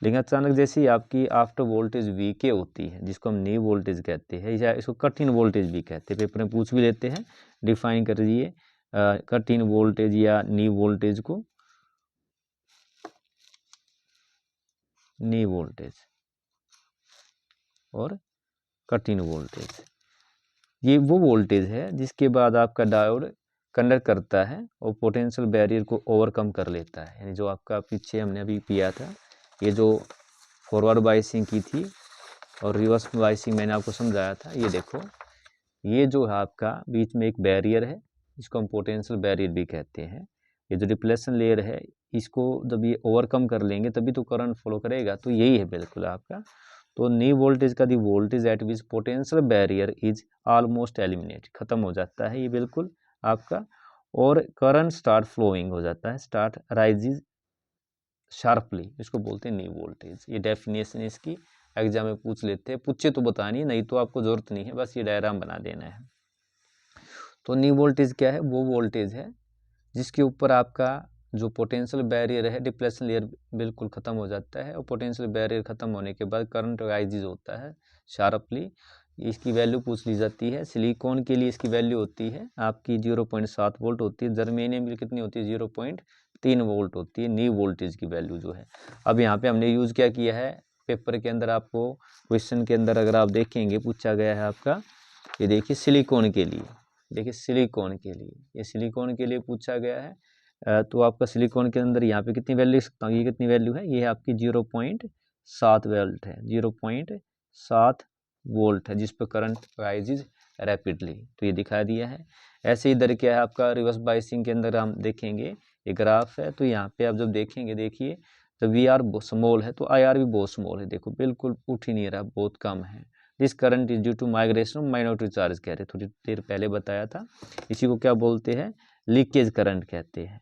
लेकिन अचानक जैसे ही आपकी आफ्टर वोल्टेज वीके होती है, जिसको हम नी वोल्टेज कहते हैं, या इसको कठिन वोल्टेज भी कहते हैं, पेपर में पूछ भी लेते हैं। डिफाइन कर दीजिए कठिन वोल्टेज या नी वोल्टेज को, नी वोल्टेज और कठिन वोल्टेज। ये वो वोल्टेज है जिसके बाद आपका डायोड कंडक्ट करता है और पोटेंशियल बैरियर को ओवरकम कर लेता है। यानी जो आपका पीछे हमने अभी किया था, ये जो फॉरवर्ड बाइसिंग की थी और रिवर्स बाइसिंग मैंने आपको समझाया था, ये देखो ये जो है आपका बीच में एक बैरियर है, इसको हम पोटेंशियल बैरियर भी कहते हैं। ये जो डिप्लेशन लेयर है, इसको जब ये ओवरकम कर लेंगे तभी तो करंट फ्लो करेगा। तो यही है बिल्कुल आपका। तो नी वोल्टेज का दी voltage at which potential barrier is almost eliminate, खत्म हो जाता है ये बिल्कुल आपका, और करंट स्टार्ट फ्लोइंग हो जाता है, स्टार्ट राइजिज शार्पली, इसको बोलते हैं नी वोल्टेज। ये डेफिनेशन इसकी एग्जाम में पूछ लेते हैं, पूछे तो बतानी है, नहीं तो आपको जरूरत नहीं है, बस ये डायग्राम बना देना है। तो नी वोल्टेज क्या है, वो वोल्टेज है जिसके ऊपर आपका जो पोटेंशियल बैरियर है, डिप्लेशन लेयर बिल्कुल ख़त्म हो जाता है, और पोटेंशियल बैरियर ख़त्म होने के बाद करंट राइजिज होता है शार्पली। इसकी वैल्यू पूछ ली जाती है। सिलिकॉन के लिए इसकी वैल्यू होती है आपकी 0.7 वोल्ट होती है। जर्मेनियम की कितनी होती है, 0.3 वोल्ट होती है नी वोल्टेज की वैल्यू जो है। अब यहाँ पे हमने यूज़ क्या किया है, पेपर के अंदर आपको क्वेश्चन के अंदर अगर आप देखेंगे पूछा गया है आपका, ये देखिए सिलिकॉन के लिए, देखिए सिलिकॉन के लिए, ये सिलिकॉन के लिए पूछा गया है। तो आपका सिलिकॉन के अंदर यहाँ पे कितनी वैल्यू लिख सकता हूँ, ये कितनी वैल्यू है, ये है आपकी 0.7 0.7 वोल्ट है, 0.7 वोल्ट है, जिस पर करंट राइजेज रैपिडली, तो ये दिखा दिया है। ऐसे इधर क्या है आपका रिवर्स बाइसिंग के अंदर हम देखेंगे, ये ग्राफ है, तो यहाँ पे आप जब देखेंगे, देखिए जब वी आर स्मॉल है तो आई आर भी बहुत स्मॉल है, देखो बिल्कुल उठ ही नहीं रहा, बहुत कम है। This current is due to migration of minority charge कह रहे, थोड़ी देर पहले बताया था। इसी को क्या बोलते हैं, लीकेज करंट कहते हैं।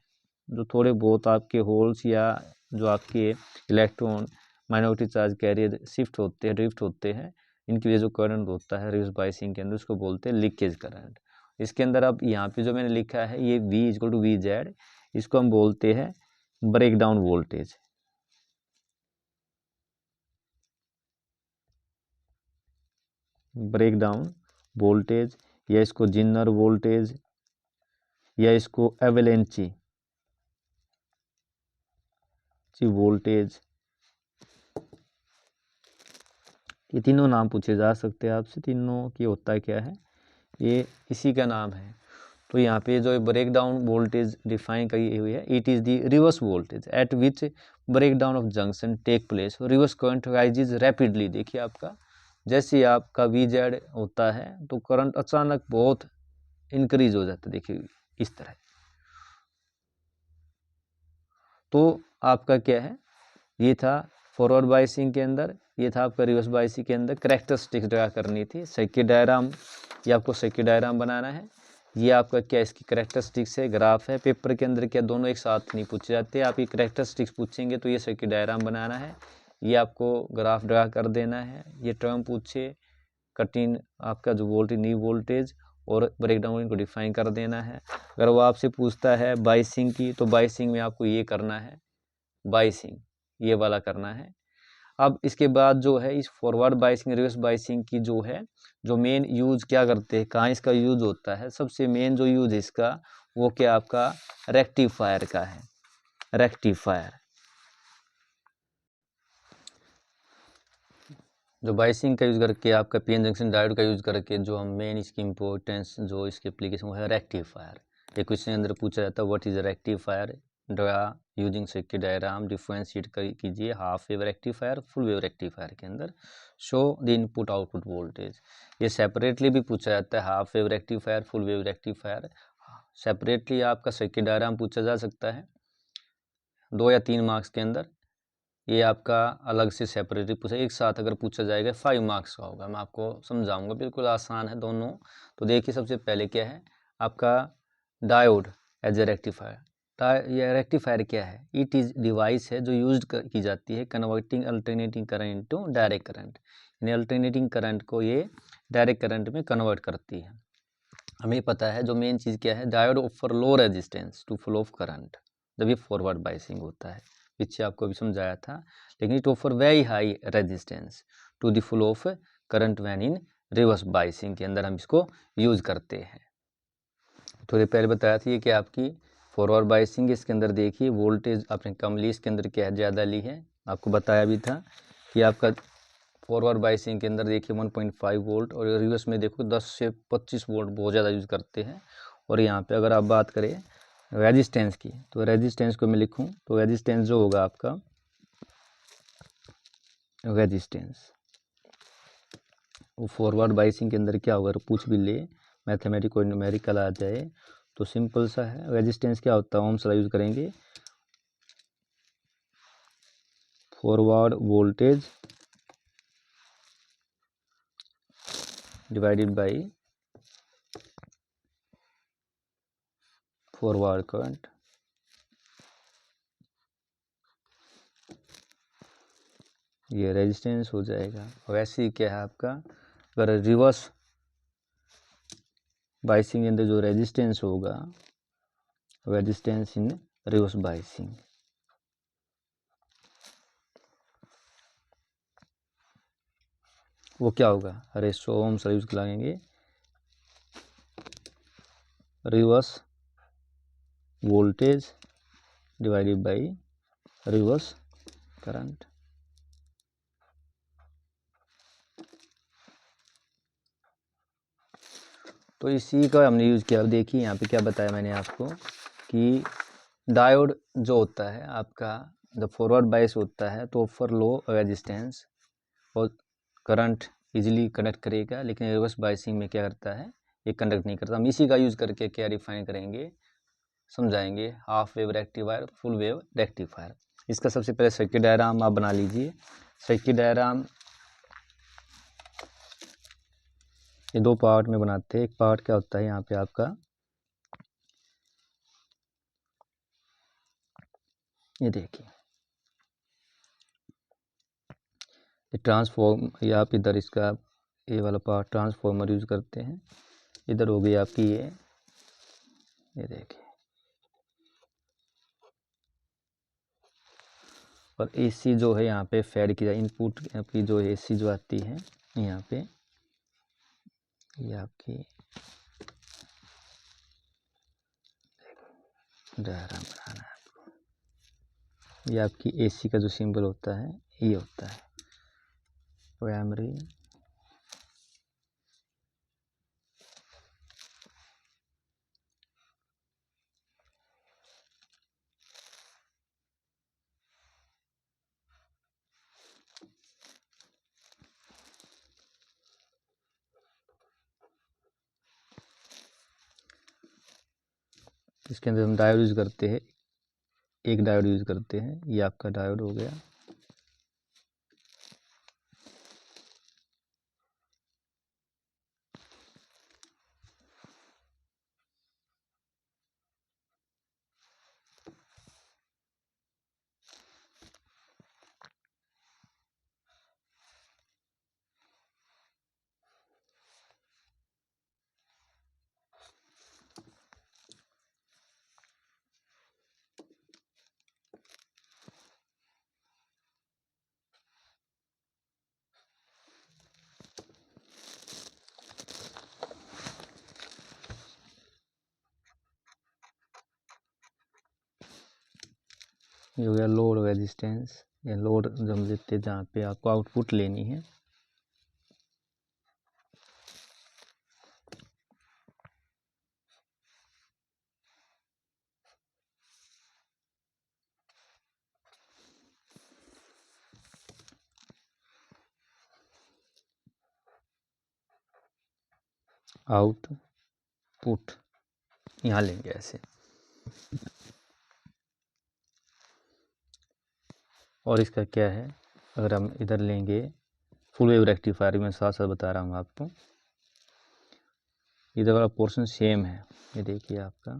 जो थोड़े बहुत आपके होल्स या जो आपके electron minority charge career shift होते हैं, ड्रिफ्ट होते हैं, इनकी वजह जो करंट होता है रिवर्स बाइसिंग के अंदर, उसको बोलते हैं लीकेज करंट। इसके अंदर अब यहाँ पे जो मैंने लिखा है ये V equal to V Z, इसको हम बोलते हैं breakdown voltage. Breakdown voltage, या इसको जिन्नर वोल्टेज, या इसको एवेलेंची वोल्टेज, ये तीनों नाम पूछे जा सकते हैं आपसे, तीनों की होता क्या है, ये इसी का नाम है। तो यहाँ पे जो ब्रेक डाउन वोल्टेज डिफाइन की हुई है, it is the reverse voltage at which breakdown of junction take place, reverse current rises rapidly. देखिए आपका जैसे आपका वी जेड होता है तो करंट अचानक बहुत इंक्रीज हो जाता है, देखिए इस तरह। तो आपका क्या है, ये था फॉरवर्ड बाइसिंग के अंदर, ये था आपका रिवर्स बाइसिंग के अंदर कैरेक्टरिस्टिक्स ड्रा करनी थी, सर्किट डायग्राम, ये आपको सर्किट डायग्राम बनाना है। ये आपका क्या इसकी कैरेक्टरिस्टिक्स है, ग्राफ है। पेपर के अंदर क्या दोनों एक साथ नहीं पूछे जाते, आप ये कैरेक्टरिस्टिक्स पूछेंगे तो ये सर्किट डायग्राम बनाना है, ये आपको ग्राफ ड्रा कर देना है। ये टर्म पूछे कटिंग आपका जो वोल्टेज न्यू वोल्टेज और ब्रेकडाउन, इनको डिफाइन कर देना है। अगर वो आपसे पूछता है बाइसिंग की, तो बाइसिंग में आपको ये करना है, बाइसिंग ये वाला करना है। अब इसके बाद जो है इस फॉरवर्ड बाइसिंग रिवर्स बाइसिंग की जो है, जो मेन यूज क्या करते हैं, कहाँ इसका यूज होता है, सबसे मेन जो यूज है इसका वो क्या आपका रेक्टिफायर का है। रेक्टिफायर जो बाइसिंग का यूज करके आपका पीएन जंक्शन डायोड का यूज करके जो हम मेन इसकी इंपॉर्टेंस जो इसकी एप्लीकेशन वो है रेक्टिफायर। एक क्वेश्चन के अंदर पूछा जाता है what is rectifier, draw using circuit diagram, differentiate कीजिए half wave rectifier full wave rectifier के अंदर, show the input output voltage. ये सेपरेटली भी पूछा जाता है, half wave rectifier full wave rectifier separately आपका सर्किट डायग्राम पूछा जा सकता है 2 या 3 मार्क्स के अंदर। ये आपका अलग से सेपरेटली पूछा, एक साथ अगर पूछा जाएगा 5 मार्क्स का होगा। मैं आपको समझाऊंगा, बिल्कुल आसान है दोनों। तो देखिए सबसे पहले क्या है आपका डायोड एज ए रेक्टिफायर। ये रेक्टिफायर क्या है, इट इज डिवाइस है जो यूज की जाती है converting alternating current to direct current, यानी अल्टरनेटिंग करंट को ये डायरेक्ट करंट में कन्वर्ट करती है। हमें पता है जो मेन चीज़ क्या है, diode offer low resistance to flow of current जब ये फॉरवर्ड बाइसिंग होता है, पीछे आपको भी समझाया था। लेकिन it offer very high resistance to the flow of current when in reverse biasing के अंदर हम इसको यूज करते हैं। थोड़ी पहले बताया था ये कि आपकी फॉरवर्ड बाइसिंग, इसके अंदर देखिए वोल्टेज आपने कम ली, इसके अंदर क्या है ज़्यादा ली है। आपको बताया भी था कि आपका फॉरवर्ड बाइसिंग के अंदर देखिए 1.5 वोल्ट, और रिवर्स में देखो 10 से 25 वोल्ट बहुत ज़्यादा यूज़ करते हैं। और यहाँ पे अगर आप बात करें रेजिस्टेंस की, तो रेजिस्टेंस को मैं लिखूँ तो रेजिस्टेंस जो होगा आपका, रेजिस्टेंस वो फॉरवर्ड बाइसिंग के अंदर क्या होगा, अगर पूछ भी ले मैथमेटिक और न्यूमेरिकल आ जाए तो सिंपल सा है। रेजिस्टेंस क्या होता है, ओम्स लॉ यूज़ करेंगे, forward voltage divided by forward current. ये रेजिस्टेंस हो जाएगा। वैसे ही क्या है आपका, अगर रिवर्स बाइसिंग के अंदर जो रेजिस्टेंस होगा, रेजिस्टेंस इन रिवर्स बाइसिंग, वो क्या होगा, रेशो ओम्स यूज लगाएंगे, reverse voltage divided by reverse current. तो इसी का हमने यूज़ किया। अब देखिए यहाँ पे क्या बताया मैंने आपको कि डायोड जो होता है आपका जब फॉरवर्ड बायस होता है तो ऑफर लो रेजिस्टेंस और करंट इजीली कंडक्ट करेगा, लेकिन रिवर्स बायसिंग में क्या करता है, ये कंडक्ट नहीं करता। हम इसी का यूज़ करके क्या डिफाइन करेंगे, समझाएंगे, half wave rectifier, full wave rectifier. इसका सबसे पहले सर्किट डायग्राम आप बना लीजिए। सर्किट डायग्राम ये दो पार्ट में बनाते हैं। एक पार्ट क्या होता है यहाँ पे आपका, ये देखिए, ये ट्रांसफॉर्म, या आप इधर इसका ये वाला पार्ट ट्रांसफॉर्मर यूज करते हैं। इधर हो गई आपकी ये देखिए, और एसी जो है यहाँ पे फेड किया, इनपुट आपकी जो एसी जो आती है यहाँ पे, ये आपकी डायग्राम बनाना है आपको। ये आपकी एसी का जो सिंबल होता है ये होता है प्राइमरी इसके अंदर हम डायोड यूज करते हैं, एक डायोड यूज करते हैं। ये आपका डायोड हो गया। ये हो गया लोड रेजिस्टेंस, या लोड जब हम देते हैं जहाँ पे आपको आउटपुट लेनी है। आउटपुट यहाँ लेंगे ऐसे। और इसका क्या है, अगर हम इधर लेंगे फुल वेव रेक्टिफायर, मैं साथ साथ बता रहा हूँ आपको, इधर वाला पोर्शन सेम है। ये देखिए आपका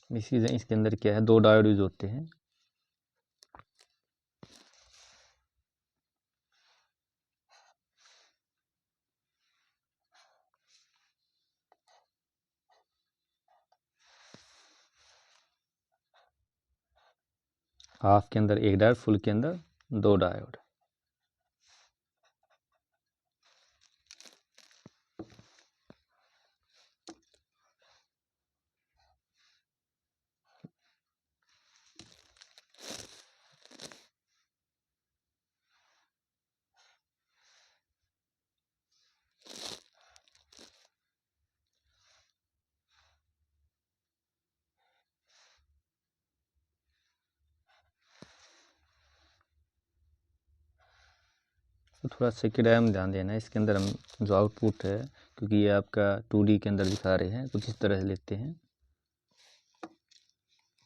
इसी इसके अंदर क्या है, दो डायोड यूज होते हैं। हाफ के अंदर एक डायोड, फुल के अंदर दो डायोड। तो थोड़ा सर्किट डायग्राम में ध्यान देना है। इसके अंदर हम जो आउटपुट है, क्योंकि ये आपका 2D के अंदर दिखा रहे हैं, कुछ इस तरह से लेते हैं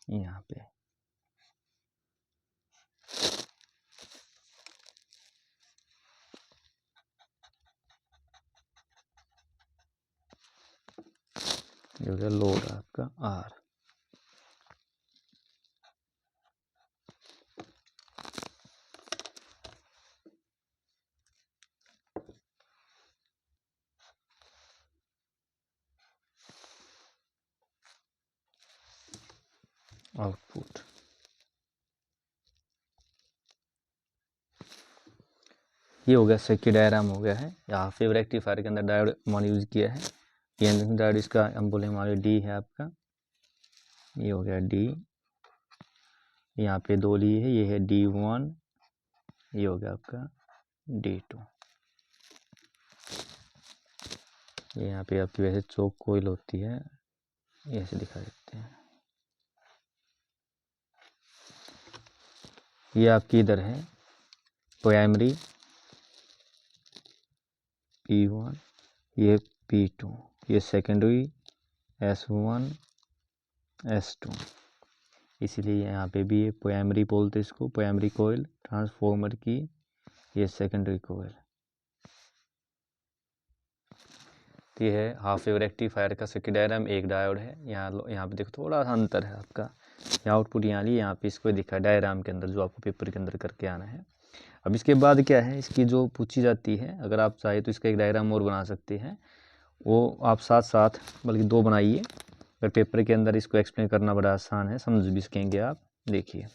यहाँ पे। जो है लोड आपका R, आउटपुट। ये हो गया सर्किट डायग्राम हो गया है। यहाँ पे रेक्टिफायर के अंदर डायोड मान यूज किया है। ये डायोड इसका हम बोले हमारे डी है आपका, ये हो गया डी। यहाँ पे दो लिए है, ये है D1, ये हो गया आपका D2। ये यहाँ पे आपकी वैसे चौक कोयल होती है, ऐसे दिखा देते हैं। ये आपकी इधर है प्राइमरी P1, ये P2, ये सेकेंडरी S1 S2। इसीलिए यहाँ पे भी ये प्राइमरी बोलते इसको, प्राइमरी कोयल ट्रांसफॉर्मर की, ये सेकेंडरी कोयल। ये है हाफ वेव रेक्टिफायर का सर्किट डायग्राम, एक डायोड है। यहाँ पे देखो थोड़ा सा अंतर है आपका, यहाँ आउटपुट यहाँ ली, यहाँ पे इसको दिखा डायग्राम के अंदर जो आपको पेपर के अंदर करके आना है। अब इसके बाद क्या है, इसकी जो पूछी जाती है, अगर आप चाहे तो इसका एक डायग्राम और बना सकते हैं, वो आप साथ साथ बल्कि दो बनाइए। अगर पेपर के अंदर इसको एक्सप्लेन करना बड़ा आसान है, समझ भी सकेंगे आप। देखिए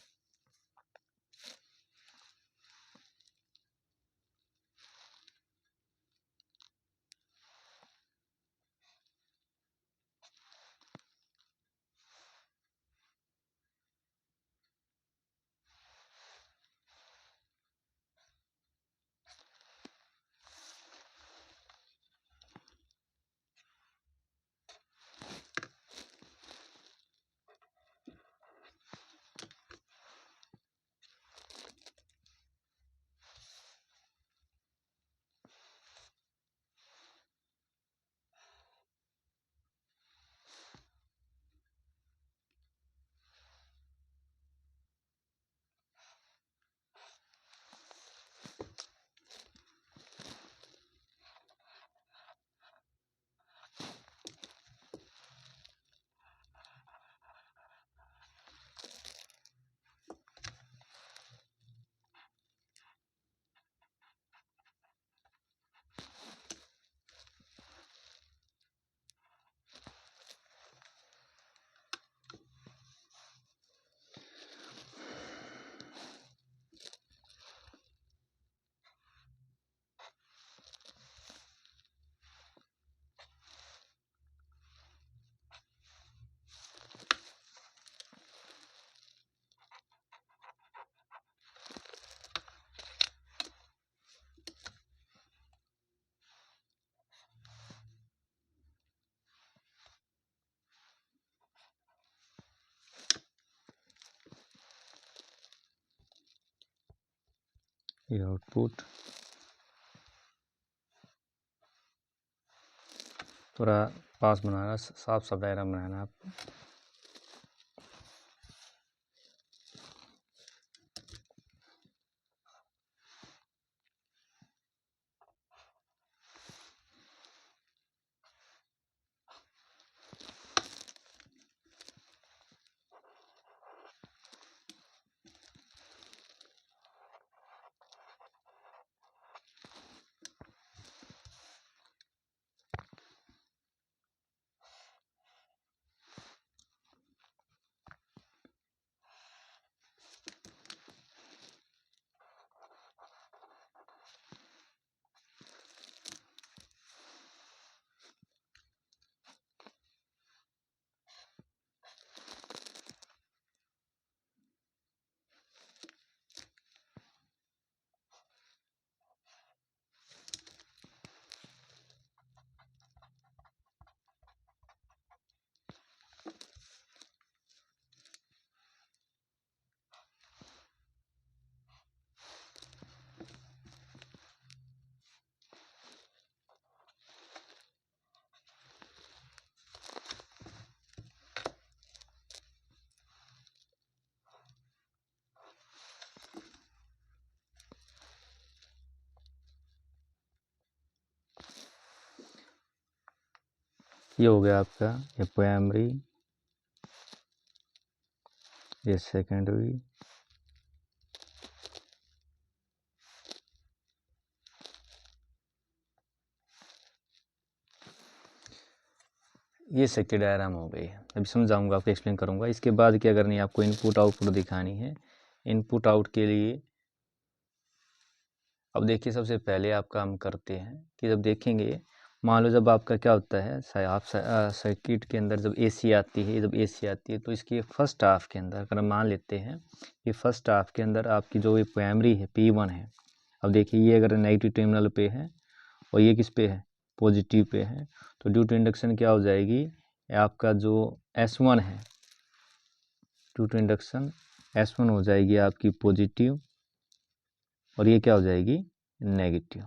ये आउटपुट, थोड़ा पास बनाना, साफ साफ डायग्राम बनाना आपको। ये हो गया आपका, ये प्राइमरी, ये सेकेंडरी, ये सर्किट डायग्राम हो गई। अभी समझाऊंगा, आपको एक्सप्लेन करूंगा। इसके बाद क्या करनी है आपको, इनपुट आउटपुट दिखानी है। इनपुट आउट के लिए अब देखिए, सबसे पहले आप काम करते हैं कि जब देखेंगे, मान लो जब आपका क्या होता है, आप सर्किट के अंदर जब एसी आती है, जब एसी आती है तो इसकी फर्स्ट हाफ के अंदर अगर मान लेते हैं कि फर्स्ट हाफ के अंदर आपकी जो ये प्राइमरी है P1 है। अब देखिए, ये अगर नेगेटिव टर्मिनल पे है और ये किस पे है, पॉजिटिव पे है, तो ड्यू टू इंडक्शन क्या हो जाएगी, आपका जो S1 है, ड्यू टू इंडक्शन S1 हो जाएगी आपकी पॉजिटिव और ये क्या हो जाएगी, नेगेटिव।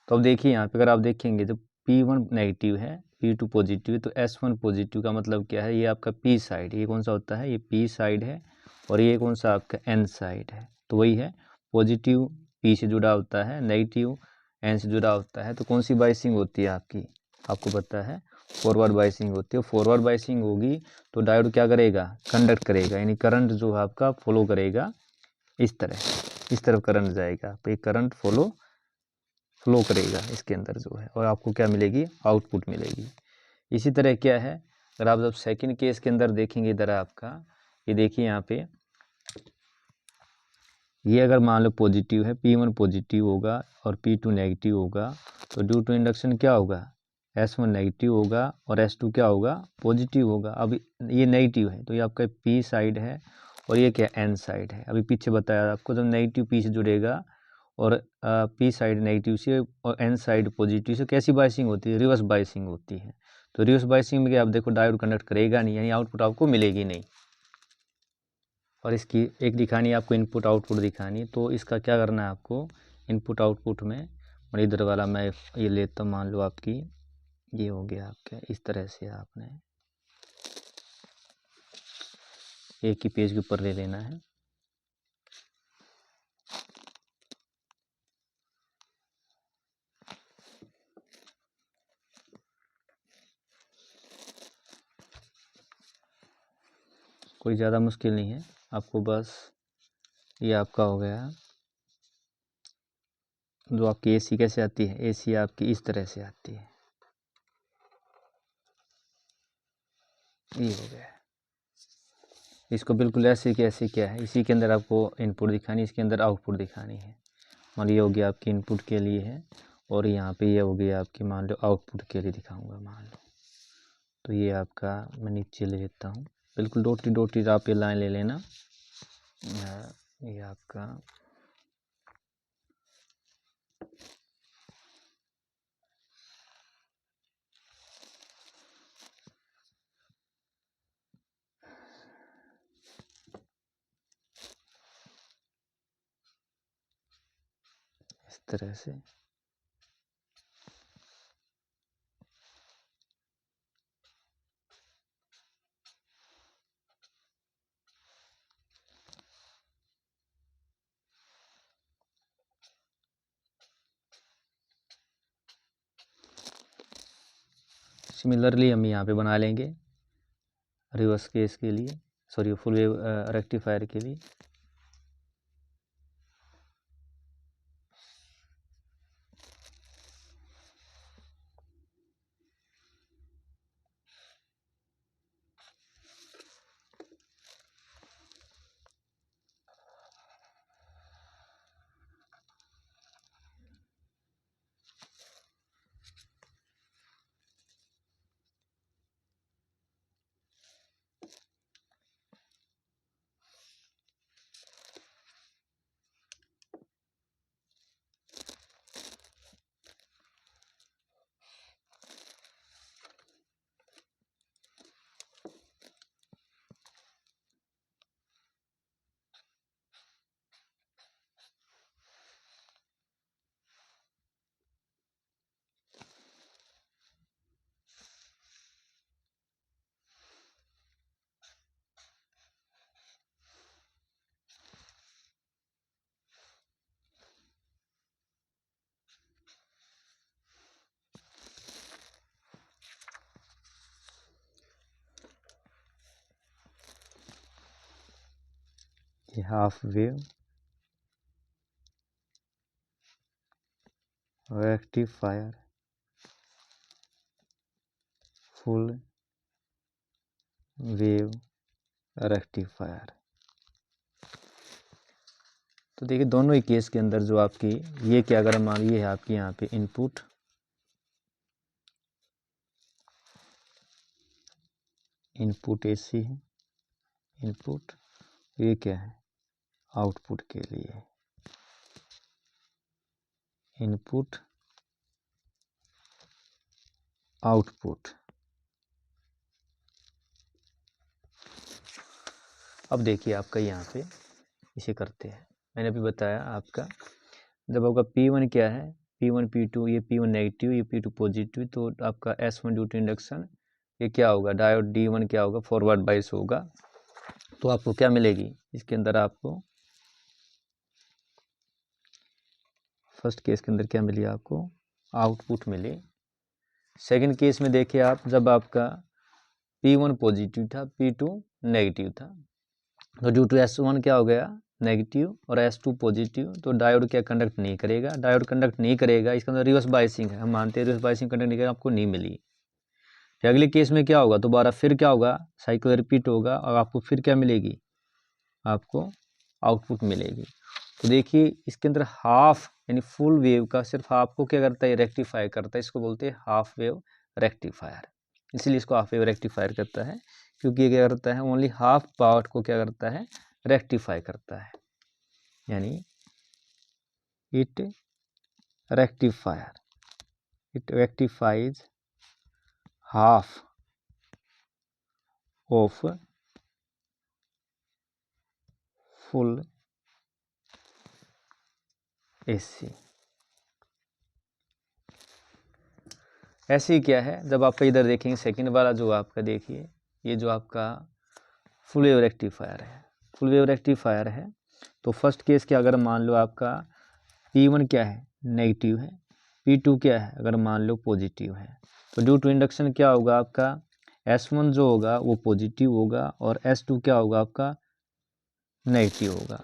तो अब देखिए यहाँ पे अगर आप देखेंगे, जब P1 नेगेटिव है, P2 पॉजिटिव है, तो S1 पॉजिटिव का मतलब क्या है, ये आपका P साइड, ये कौन सा होता है, ये P साइड है और ये कौन सा आपका N साइड है। तो वही है, पॉजिटिव P से जुड़ा होता है, नेगेटिव N से जुड़ा होता है। तो कौन सी बाइसिंग होती है आपकी, आपको पता है फॉरवर्ड बाइसिंग होती है। फॉरवर्ड बाइसिंग होगी तो डायोड क्या करेगा, कंडक्ट करेगा, यानी करंट जो है आपका फॉलो करेगा, इस तरफ करंट जाएगा, तो ये करंट फ्लो करेगा इसके अंदर जो है, और आपको क्या मिलेगी, आउटपुट मिलेगी। इसी तरह क्या है, अगर आप जब सेकंड केस के अंदर देखेंगे, इधर आपका ये देखिए यहाँ पे, ये अगर मान लो पॉजिटिव है, P1 पॉजिटिव होगा और P2 नेगेटिव होगा, तो ड्यू टू इंडक्शन क्या होगा, S1 नेगेटिव होगा और S2 क्या होगा, पॉजिटिव होगा। अब ये नेगेटिव है तो ये आपका P साइड है और ये क्या N साइड है। अभी पीछे बताया आपको, जब नेगेटिव P से जुड़ेगा और P साइड नेगेटिव से और N साइड पॉजिटिव से कैसी बाइसिंग होती है, रिवर्स बाइसिंग होती है। तो रिवर्स बाइसिंग में क्या, आप देखो डायोड कंडक्ट करेगा नहीं, यानी आउटपुट आपको मिलेगी नहीं। और इसकी एक दिखानी है आपको, इनपुट आउटपुट दिखानी, तो इसका क्या करना है आपको, इनपुट आउटपुट में, और इधर वाला मैं ये लेता हूँ, मान लो आपकी ये हो गया आपके, इस तरह से आपने एक ही पेज के ऊपर ले लेना है। कोई ज़्यादा मुश्किल नहीं है आपको, बस ये आपका हो गया। जो आपकी एसी कैसे आती है, एसी आपकी इस तरह से आती है, ये हो गया। इसको बिल्कुल ऐसे कि ऐसे क्या है, इसी के अंदर आपको इनपुट दिखानी, इसके अंदर आउटपुट दिखानी है। मान लो ये हो गया आपकी इनपुट के लिए है और यहाँ पे ये हो गया आपकी, मान लो आउटपुट के लिए दिखाऊंगा, मान लो। तो ये आपका मैं नीचे ले लेता हूँ, बिल्कुल डोटी डोटी आप ये लाइन ले लेना। ये आपका इस तरह से सिमिलरली हम यहाँ पे बना लेंगे रिवर्स केस के लिए, सॉरी फुल वेव रेक्टिफायर के लिए। ये half wave rectifier full wave rectifier. तो देखिए दोनों ही केस के अंदर जो आपकी ये क्या अगर मान लीजिए है आपकी यहाँ पे इनपुट, इनपुट एसी है, इनपुट, ये क्या है आउटपुट के लिए, इनपुट आउटपुट। अब देखिए आपका यहाँ पे इसे करते हैं, मैंने अभी बताया आपका जब आपका P1 क्या है, P1 P2, ये P1 नेगेटिव ये P2 पॉजिटिव, तो आपका S1 ड्यू टू इंडक्शन ये क्या होगा, डायोड D1 क्या होगा फॉरवर्ड बाइस होगा। तो आपको क्या मिलेगी इसके अंदर, आपको फर्स्ट केस के अंदर क्या मिली, आपको आउटपुट मिली। सेकंड केस में देखिए आप, जब आपका P1 पॉजिटिव था P2 नेगेटिव था, तो ड्यू टू S1 क्या हो गया नेगेटिव और S2 पॉजिटिव, तो डायोड क्या कंडक्ट नहीं करेगा, डायोड कंडक्ट नहीं करेगा, इसके अंदर रिवर्स बाइसिंग है, हम मानते हैं रिवर्स बाइसिंग कंडक्ट नहीं करेगा, आपको नहीं मिली। फिर अगले केस में क्या होगा, दोबारा फिर क्या होगा साइकिल रिपीट होगा और आपको फिर क्या मिलेगी, आपको आउटपुट मिलेगी। तो देखिए इसके अंदर हाफ यानी फुल वेव का सिर्फ आपको क्या करता है रेक्टिफाई करता है, इसको बोलते हैं हाफ वेव रेक्टिफायर, इसीलिए इसको हाफ वेव रेक्टिफायर करता है, क्योंकि ये क्या करता है ओनली हाफ पार्ट को क्या करता है रेक्टिफाई करता है, यानी it rectifies half of full AC. ऐसे ही क्या है जब आपका इधर देखेंगे सेकंड वाला जो आपका देखिए ये जो आपका फुल वेव रेक्टिफायर है, फुल वेव रेक्टिफायर है, तो फर्स्ट केस क्या अगर मान लो आपका P1 क्या है नेगेटिव है, P2 क्या है अगर मान लो पॉजिटिव है, तो ड्यू टू इंडक्शन क्या होगा आपका S1 जो होगा वो पॉजिटिव होगा और S2 क्या होगा आपका नेगेटिव होगा।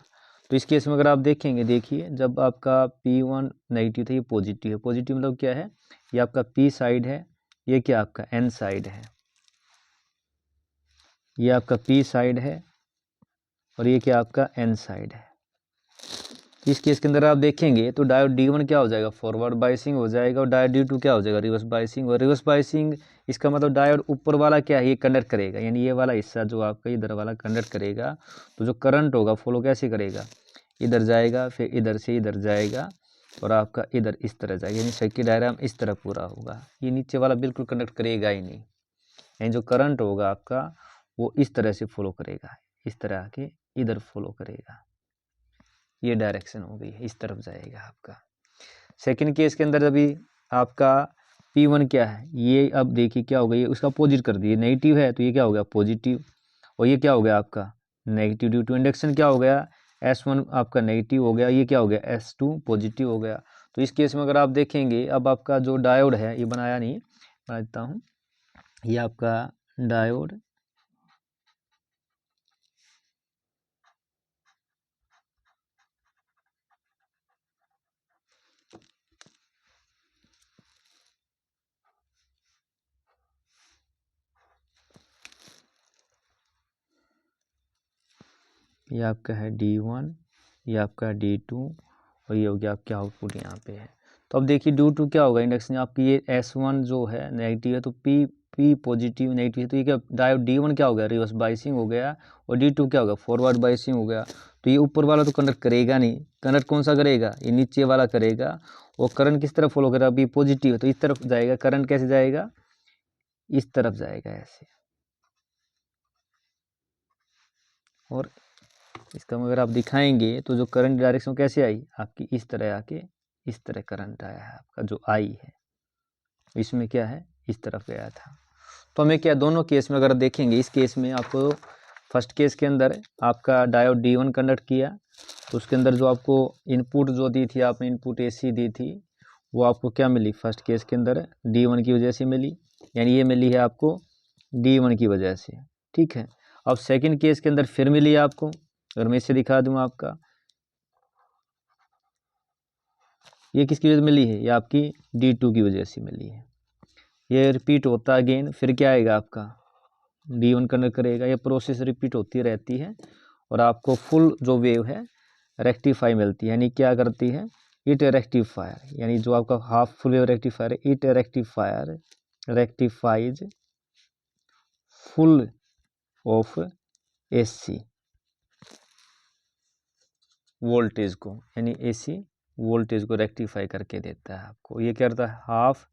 तो इस केस में अगर आप देखेंगे, देखिए जब आपका P1 नेगेटिव था ये पॉजिटिव है, पॉजिटिव मतलब क्या है ये आपका P साइड है, ये क्या आपका N साइड है, ये आपका P साइड है और ये क्या आपका N साइड है। इस केस के अंदर आप देखेंगे तो डायोड D1 क्या हो जाएगा फॉरवर्ड बाइसिंग हो जाएगा और डायोड D2 क्या हो जाएगा रिवर्स बाइसिंग, और रिवर्स बाइसिंग इसका मतलब डायोड ऊपर वाला क्या है ये कंडक्ट करेगा, यानी ये वाला हिस्सा जो आपका इधर वाला कंडक्ट करेगा, तो जो करंट होगा फॉलो कैसे करेगा इधर जाएगा फिर इधर से इधर जाएगा और आपका इधर इस तरह जाएगा, यानी सर्किट डायग्राम इस तरह पूरा होगा, ये नीचे वाला बिल्कुल कंडक्ट करेगा ही नहीं, यानी जो करंट होगा आपका वो इस तरह से फॉलो करेगा, इस तरह आके इधर फॉलो करेगा, ये डायरेक्शन हो गई है इस तरफ जाएगा आपका। सेकंड केस के अंदर अभी आपका P1 क्या है ये अब देखिए क्या हो गया, ये उसका अपोजिट कर दिए, नेगेटिव है तो ये क्या हो गया पॉजिटिव और ये क्या हो गया आपका नेगेटिव, ड्यू टू इंडक्शन क्या हो गया S1 आपका नेगेटिव हो गया, ये क्या हो गया S2 पॉजिटिव हो गया। तो इस केस में अगर आप देखेंगे अब आपका जो डायोड है ये बनाया नहीं, बना देता हूँ, ये आपका डायोड ये आपका है D1, ये आपका D2 और ये हो गया आपके आउटपुट यहाँ पे है। तो अब देखिए ड्यू टू क्या होगा इंडक्शन आपकी ये S1 जो है नेगेटिव है, तो P पॉजिटिव नेगेटिव है, तो ये क्या डायोड D1 क्या हो गया रिवर्स बाइसिंग हो गया और D2 क्या होगा फॉरवर्ड बाइसिंग हो गया। तो ये ऊपर वाला तो कंडक्ट करेगा नहीं, कंडक्ट कौन सा करेगा ये नीचे वाला करेगा, और करंट किस तरफ फॉलो करेगा, अभी पॉजिटिव है तो इस तरफ जाएगा, करंट कैसे जाएगा इस तरफ जाएगा ऐसे, और इसका अगर आप दिखाएंगे तो जो करंट डायरेक्शन कैसे आई आपकी इस तरह आके इस तरह करंट आया है आपका जो आई है, इसमें क्या है इस तरफ गया था। तो हमें क्या दोनों केस में अगर देखेंगे, इस केस में आपको फर्स्ट केस के अंदर आपका डायोड D1 कंडक्ट किया, तो उसके अंदर जो आपको इनपुट जो दी थी आपने इनपुट AC दी थी वो आपको क्या मिली फर्स्ट केस के अंदर D1 की वजह से मिली, यानी ये मिली है आपको D1 की वजह से, ठीक है। अब सेकंड केस के अंदर फिर मिली आपको, अगर मैं इसे दिखा दूं आपका ये किसकी वजह से मिली है, ये आपकी D2 की वजह से मिली है, ये रिपीट होता अगेन, फिर क्या आएगा आपका D1 कंडक्ट करेगा। ये प्रोसेस रिपीट होती रहती है और आपको फुल जो वेव है रेक्टिफाई मिलती है। यानी क्या करती है, इट रेक्टिफायर, यानी जो आपका हाफ फुल वेव रेक्टिफायर है, it rectifier rectifies full of AC voltage को, यानी AC वोल्टेज को रेक्टिफाई करके देता है आपको। ये क्या करता है, हाफ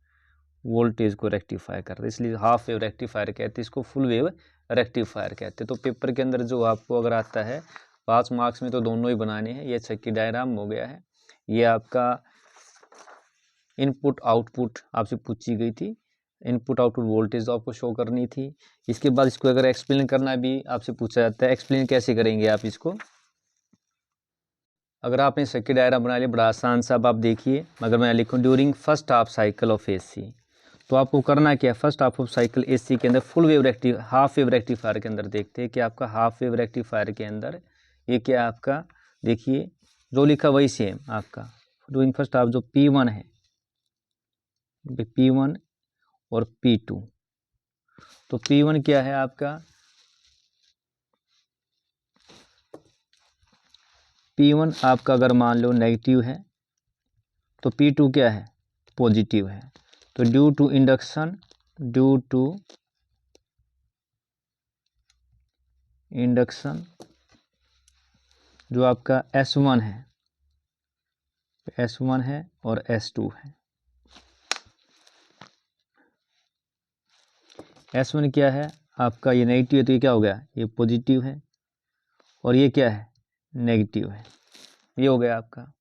वोल्टेज को रेक्टिफाई करता है, इसलिए हाफ वेव रेक्टिफायर कहते हैं इसको, फुल वेव रेक्टिफायर कहते हैं। तो पेपर के अंदर जो आपको अगर आता है 5 मार्क्स में तो दोनों ही बनाने हैं। ये सर्किट डायग्राम हो गया है, ये आपका इनपुट आउटपुट आपसे पूछी गई थी, इनपुट आउटपुट वोल्टेज आपको शो करनी थी। इसके बाद इसको अगर एक्सप्लेन करना भी आपसे पूछा जाता है, एक्सप्लेन कैसे करेंगे आप इसको। अगर आपने सर्किट डायग्राम बना लिया बड़ा आसान सा, अब आप देखिए, अगर मैं लिखूं during first half cycle of AC, तो आपको करना क्या है, first half of cycle AC के अंदर full wave half wave rectifier के अंदर देखते हैं कि आपका हाफ वेव रेक्टिफायर के अंदर ये क्या आपका, देखिए जो लिखा वही सेम आपका ड्यूरिंग फर्स्ट हाफ, जो P1 है, P1 और P2। तो P1 क्या है आपका, P1 आपका अगर मान लो नेगेटिव है तो P2 क्या है, पॉजिटिव है। तो ड्यू टू इंडक्शन जो आपका S1 है और S2 है। S1 क्या है आपका, ये नेगेटिव है तो ये क्या हो गया, ये पॉजिटिव है, और ये क्या है, नेगेटिव है, ये हो गया आपका।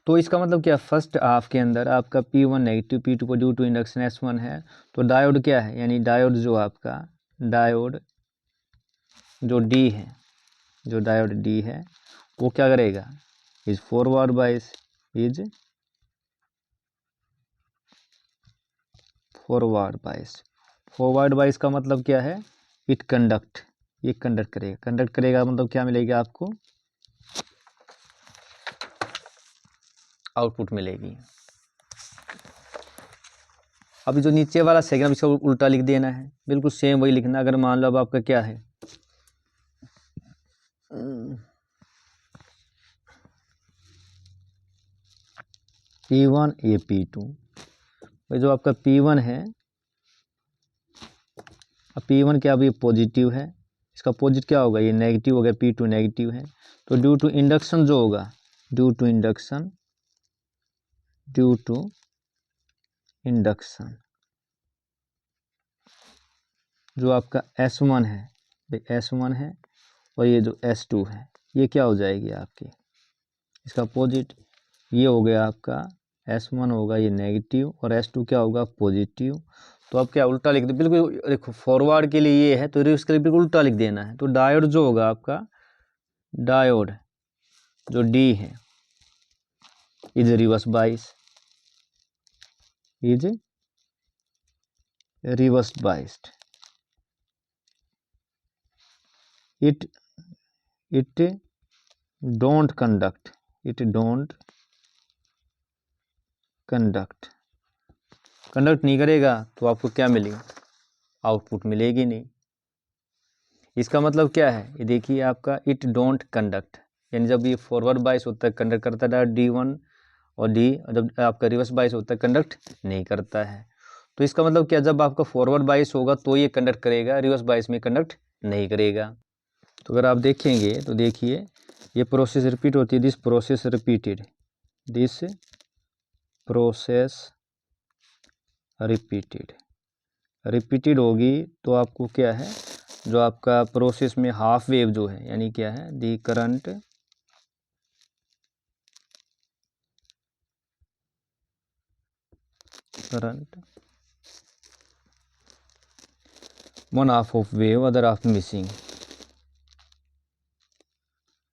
तो इसका मतलब क्या, फर्स्ट हाफ के अंदर आपका P1 नेगेटिव, P2 को ड्यू टू इंडक्शन S1 है, तो डायोड क्या है, यानी डायोड जो आपका डायोड जो D है, जो डायोड D है वो क्या करेगा, is forward bias, is forward bias का मतलब क्या है, इट कंडक्ट, ये कंडक्ट करेगा मतलब क्या मिलेगी आपको, आउटपुट मिलेगी। अभी जो नीचे वाला सेकंड, इसका उल्टा लिख देना है, बिल्कुल सेम वही लिखना। अगर मान लो अब आपका क्या है, P1 ये P2, जो आपका P1 है, अब P1 क्या, अभी पॉजिटिव है, इसका पोजिट क्या होगा, ये नेगेटिव हो गया, P2 नेगेटिव है। तो ड्यू टू इंडक्शन जो होगा, ड्यू टू इंडक्शन जो आपका S1 है और ये जो S2 है, ये क्या हो जाएगी आपकी, इसका अपोजिट, ये हो गया आपका S1 होगा ये नेगेटिव और S2 क्या होगा, पॉजिटिव। तो अब क्या उल्टा लिख दे, बिल्कुल देखो फॉरवर्ड के लिए ये है तो रिवर्स के लिए बिल्कुल उल्टा लिख देना है। तो डायोड जो होगा आपका, डायोड जो D है, is reverse bias, is reverse biased, it don't conduct, conduct नहीं करेगा तो आपको क्या मिलेगा, आउटपुट मिलेगी नहीं। इसका मतलब क्या है, ये देखिए आपका इट डोंट कंडक्ट, यानी जब ये फॉरवर्ड बाइस होता है कंडक्ट करता है D1 और D, जब आपका रिवर्स बाइस होता है कंडक्ट नहीं करता है। तो इसका मतलब क्या, जब आपका फॉरवर्ड बाइस होगा तो ये कंडक्ट करेगा, रिवर्स बाइस में कंडक्ट नहीं करेगा। तो अगर आप देखेंगे तो देखिए ये प्रोसेस रिपीट होती है, दिस प्रोसेस रिपीटेड होगी तो आपको क्या है, जो आपका प्रोसेस में हाफ वेव जो है, यानी क्या है, दी current one half of wave, other half missing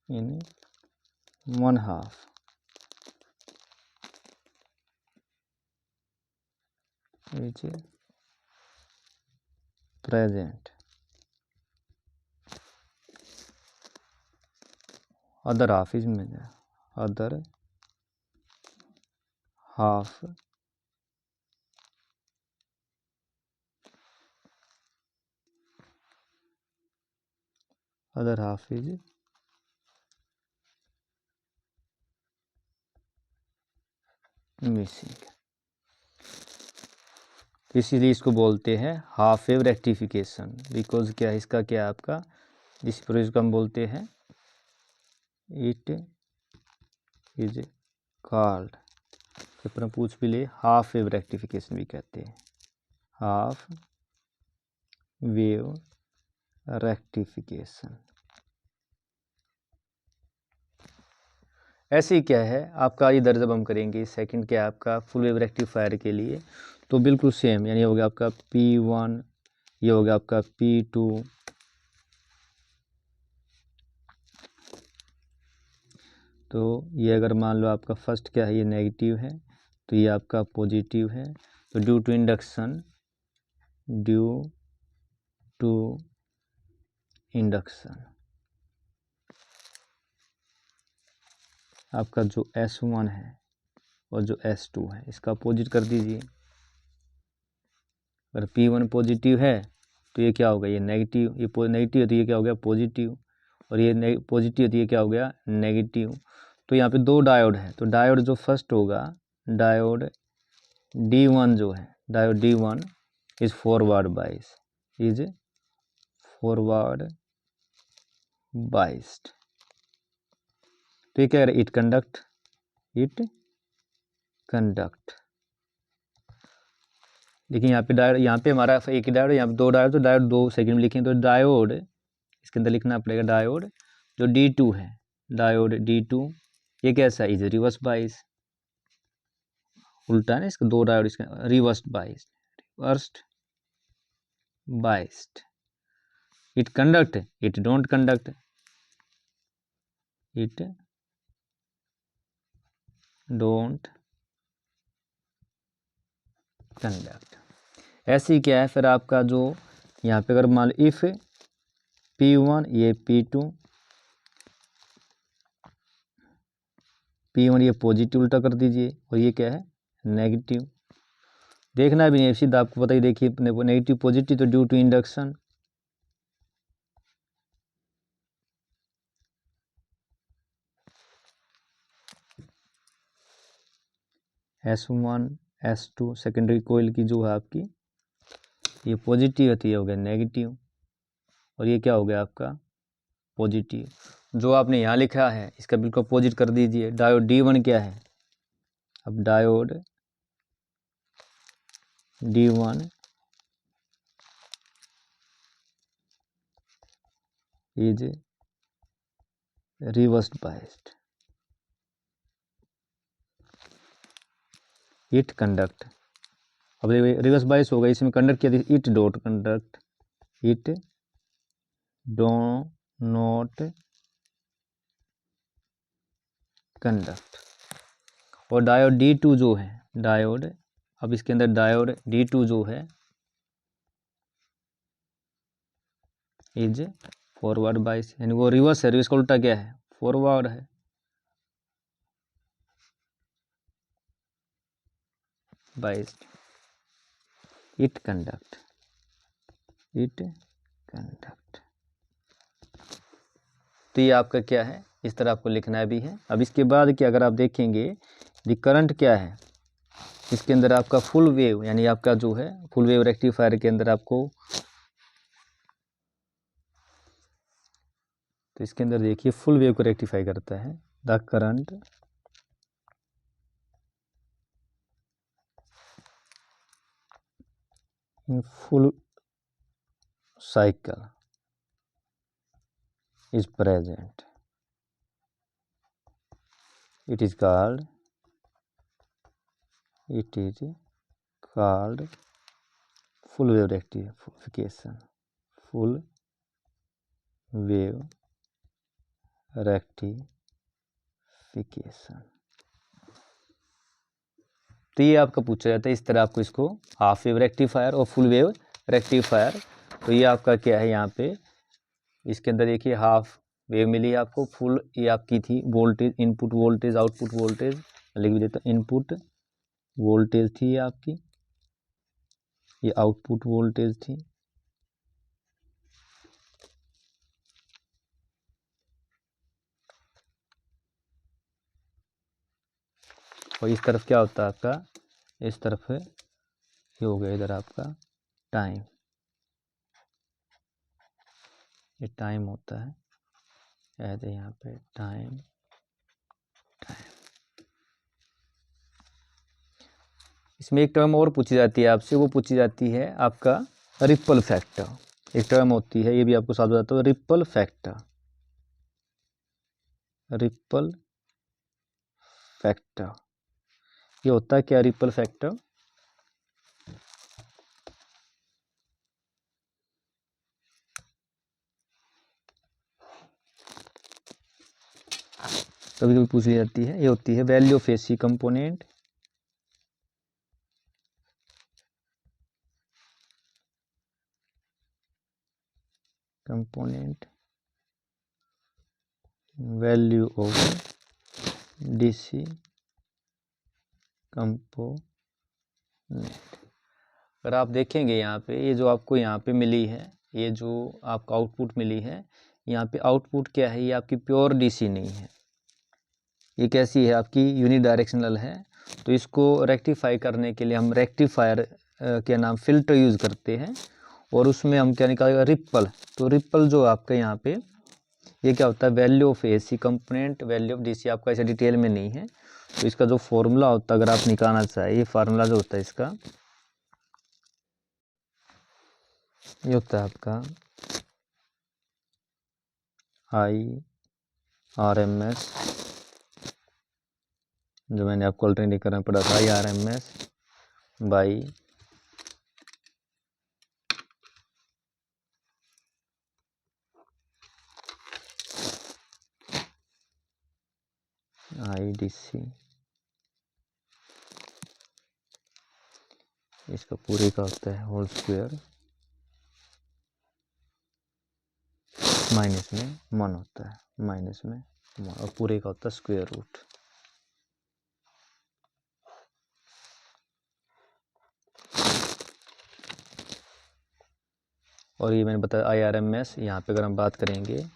in one half which is present, other half is missing, other half other half is missing. इसीलिए इसको बोलते हैं हाफ वेव रेक्टिफिकेशन, बिकॉज क्या है इसका, क्या है आपका, इस प्रोसेस को हम बोलते हैं इट इज कॉल्ड, अपना पूछ भी ले, हाफ वेव रेक्टिफिकेशन भी कहते हैं, हाफ वेव रेक्टिफिकेशन। ऐसे ही क्या है आपका, इधर जब हम करेंगे सेकंड क्या है आपका फुल वेव रेक्टिफायर के लिए, तो बिल्कुल सेम, यानी हो गया आपका P1, ये हो गया आपका P2, तो ये अगर मान लो आपका फर्स्ट क्या है, ये नेगेटिव है, तो ये आपका पॉजिटिव है, तो due to induction, due to induction आपका जो S1 है और जो S2 है इसका अपोजिट कर दीजिए। अगर P1 पॉजिटिव है तो ये क्या होगा, ये नेगेटिव, ये नेगेटिव है तो ये क्या हो गया पॉजिटिव, और ये पॉजिटिव है तो ये क्या हो गया नेगेटिव। तो यहाँ पे दो डायोड है, तो डायोड जो फर्स्ट होगा, डायोड D1 जो है, डायोड D1 इज फॉरवर्ड बाइस, इज फॉरवर्ड बाइस्ड। तो ये क्या है, इट कंडक्ट, इट कंडक्ट। लेकिन यहाँ पे डायोड, यहाँ पे हमारा एक ही डायोड, यहाँ पे दो डायोड, तो डायोड दो सेकंड में लिखें, तो डायोड इसके अंदर लिखना पड़ेगा, डायोड जो D2 है, डायोड D2 ये कैसा है, इज रिवर्स बाइस, उल्टा है ना इसका, दो डायोड इसका reverse bias, reversed biased. It conduct, it don't conduct, it don't conduct. ऐसे ही क्या है फिर आपका जो यहाँ पे अगर मान लो इफ P1 ये P2, P1 ये पॉजिटिव उल्टा कर दीजिए, और ये क्या है नेगेटिव, देखना भी नहीं सीधा आपको पता ही, देखिए नेगेटिव पॉजिटिव तो due to induction, S1 S2 secondary coil की जो है आपकी, ये पॉजिटिव है तो ये हो गया नेगेटिव, और ये क्या हो गया आपका पॉजिटिव। जो आपने यहाँ लिखा है इसका बिल्कुल अपोजिट कर दीजिए। डायोड D1 क्या है, अब diode D1 is reversed biased, it conduct. अब रिवर्स बाइस होगा, इसमें कंडक्ट किया, it don't conduct, it do not conduct. और डायोड D2 जो है, डायोड, अब इसके अंदर डायोड D2 जो है इज फॉरवर्ड बाइस, यानी वो रिवर्स है, रिवर्स का उल्टा क्या है फॉरवर्ड है, biased, it conduct, it conduct. तो ये आपका क्या है, इस तरह आपको लिखना भी है। अब इसके बाद क्या, अगर आप देखेंगे द करंट क्या है, इसके अंदर आपका फुल वेव, यानी आपका जो है फुल वेव रेक्टिफायर के अंदर आपको, तो इसके अंदर देखिए फुल वेव को रेक्टिफाई करता है, the current in full cycle is present, it is called full wave rectification, full wave rectification। तो ये आपका पूछा जाता है इस तरह, आपको इसको हाफ वेव रेक्टिफायर और फुल वेव रेक्टिफायर। तो ये आपका क्या है, यहाँ पे इसके अंदर देखिए हाफ वेव मिली है आपको, फुल ये आपकी थी voltage, input voltage output voltage, लिख भी देता, इनपुट वोल्टेज थी ये आपकी, ये आउटपुट वोल्टेज थी, और इस तरफ क्या होता है आपका, इस तरफ ये हो गया इधर आपका टाइम, ये टाइम होता है, ऐसे यहाँ पे टाइम। इसमें एक टर्म और पूछी जाती है आपसे, वो पूछी जाती है आपका रिपल फैक्टर। एक टर्म होती है, ये भी आपको साथ बताता हूँ, रिपल फैक्टर। रिपल फैक्टर ये होता है क्या, रिपल फैक्टर? कभी कभी पूछ ली जाती है। ये होती है value of AC component value of DC component. अगर आप देखेंगे यहाँ पे, ये जो आपको यहाँ पे मिली है, ये जो आपको आउटपुट मिली है, यहाँ पे आउटपुट क्या है, ये आपकी प्योर डीसी नहीं है, ये कैसी है, आपकी यूनि डायरेक्शनल है। तो इसको रेक्टिफाई करने के लिए हम रेक्टिफायर के नाम फिल्टर यूज़ करते हैं, और उसमें हम क्या निकालेगा, रिपल। तो रिपल जो आपका यहाँ पे ये क्या होता है, value of AC component value of DC, आपका ऐसे डिटेल में नहीं है। तो इसका जो फॉर्मूला होता है, अगर आप निकालना चाहे, ये फार्मूला जो होता है इसका, ये होता है आपका IRMS, जो मैंने आपको अल्टरनेटिव करना पड़ा था, IRMS बाई IDC। इसका पूरे का होता है होल स्क्वायर, माइनस में 1 होता है, माइनस में 1, और पूरे का होता है स्क्वायर रूट। और ये मैंने बताया IRMS। यहाँ पे अगर हम बात करेंगे,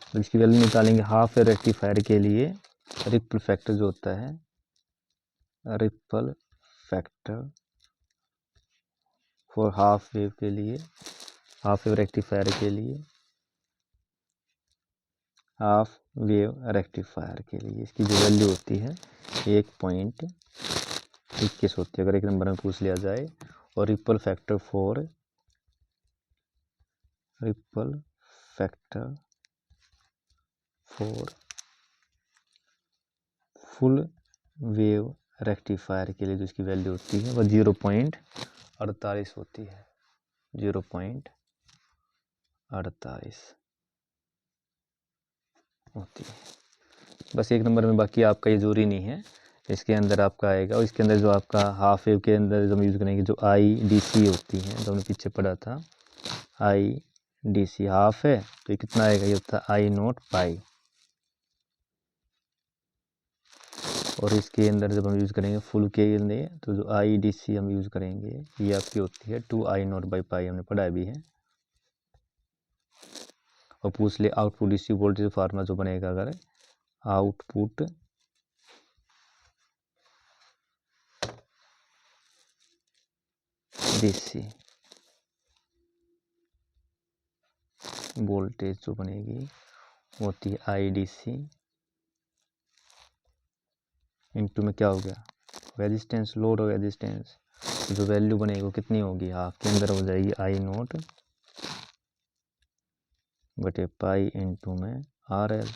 तो इसकी वैल्यू निकालेंगे हाफ वेव रेक्टिफायर के लिए। रिपल फैक्टर जो होता है, ripple factor for half wave के लिए, हाफ वेव रेक्टिफायर के लिए, हाफ वेव रेक्टिफायर के लिए इसकी जो वैल्यू होती है 1.21 होती है, अगर एक नंबर में पूछ लिया जाए। और ripple factor for full wave rectifier के लिए जो इसकी वैल्यू होती है वह 0.48 होती है, 0.48 होती है। बस एक नंबर में, बाकी आपका ये जरूरी नहीं है, इसके अंदर आपका आएगा। और इसके अंदर जो आपका हाफ वेव के अंदर जो हम यूज़ करेंगे, जो IDC होती है, जो हमने पीछे पढ़ा था, IDC हाफ है, तो ये कितना आएगा, ये होता है I0 पाई। और इसके अंदर जब हम यूज़ करेंगे फुल के लिए, तो जो IDC हम यूज़ करेंगे, ये आपकी होती है 2I0 बाई पाई, हमने पढ़ा भी है। और पूछ ले आउटपुट डीसी वोल्टेज फार्मूला जो बनेगा, अगर आउटपुट डीसी वोल्टेज जो बनेगी होती है IDC इनटू में क्या हो गया, रेजिस्टेंस, लोड और रेजिस्टेंस। तो जो वैल्यू बनेगी वो कितनी होगी, हाफ के अंदर हो जाएगी I0 बटे पाई इनटू में RL,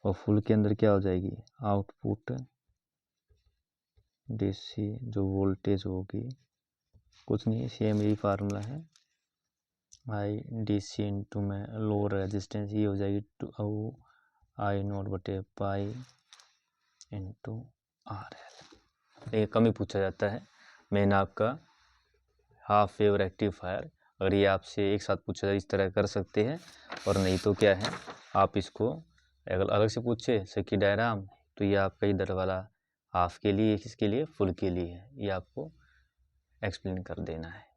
और फुल के अंदर क्या हो जाएगी, आउटपुट डीसी जो वोल्टेज होगी, कुछ नहीं, सेम यही फार्मूला है, IDC इनटू में लो रेजिस्टेंस, ये हो जाएगी I0 बटे पाई इनटू RL। ये कम ही पूछा जाता है मेन आपका हाफ वेव रेक्टिफायर। अगर ये आपसे एक साथ पूछा जाए, इस तरह कर सकते हैं, और नहीं तो क्या है, आप इसको अगर अलग से पूछे सर्किट डायग्राम, तो ये आपका इधर वाला हाफ के लिए, किसके लिए, फुल के लिए है, ये आपको एक्सप्लेन कर देना है।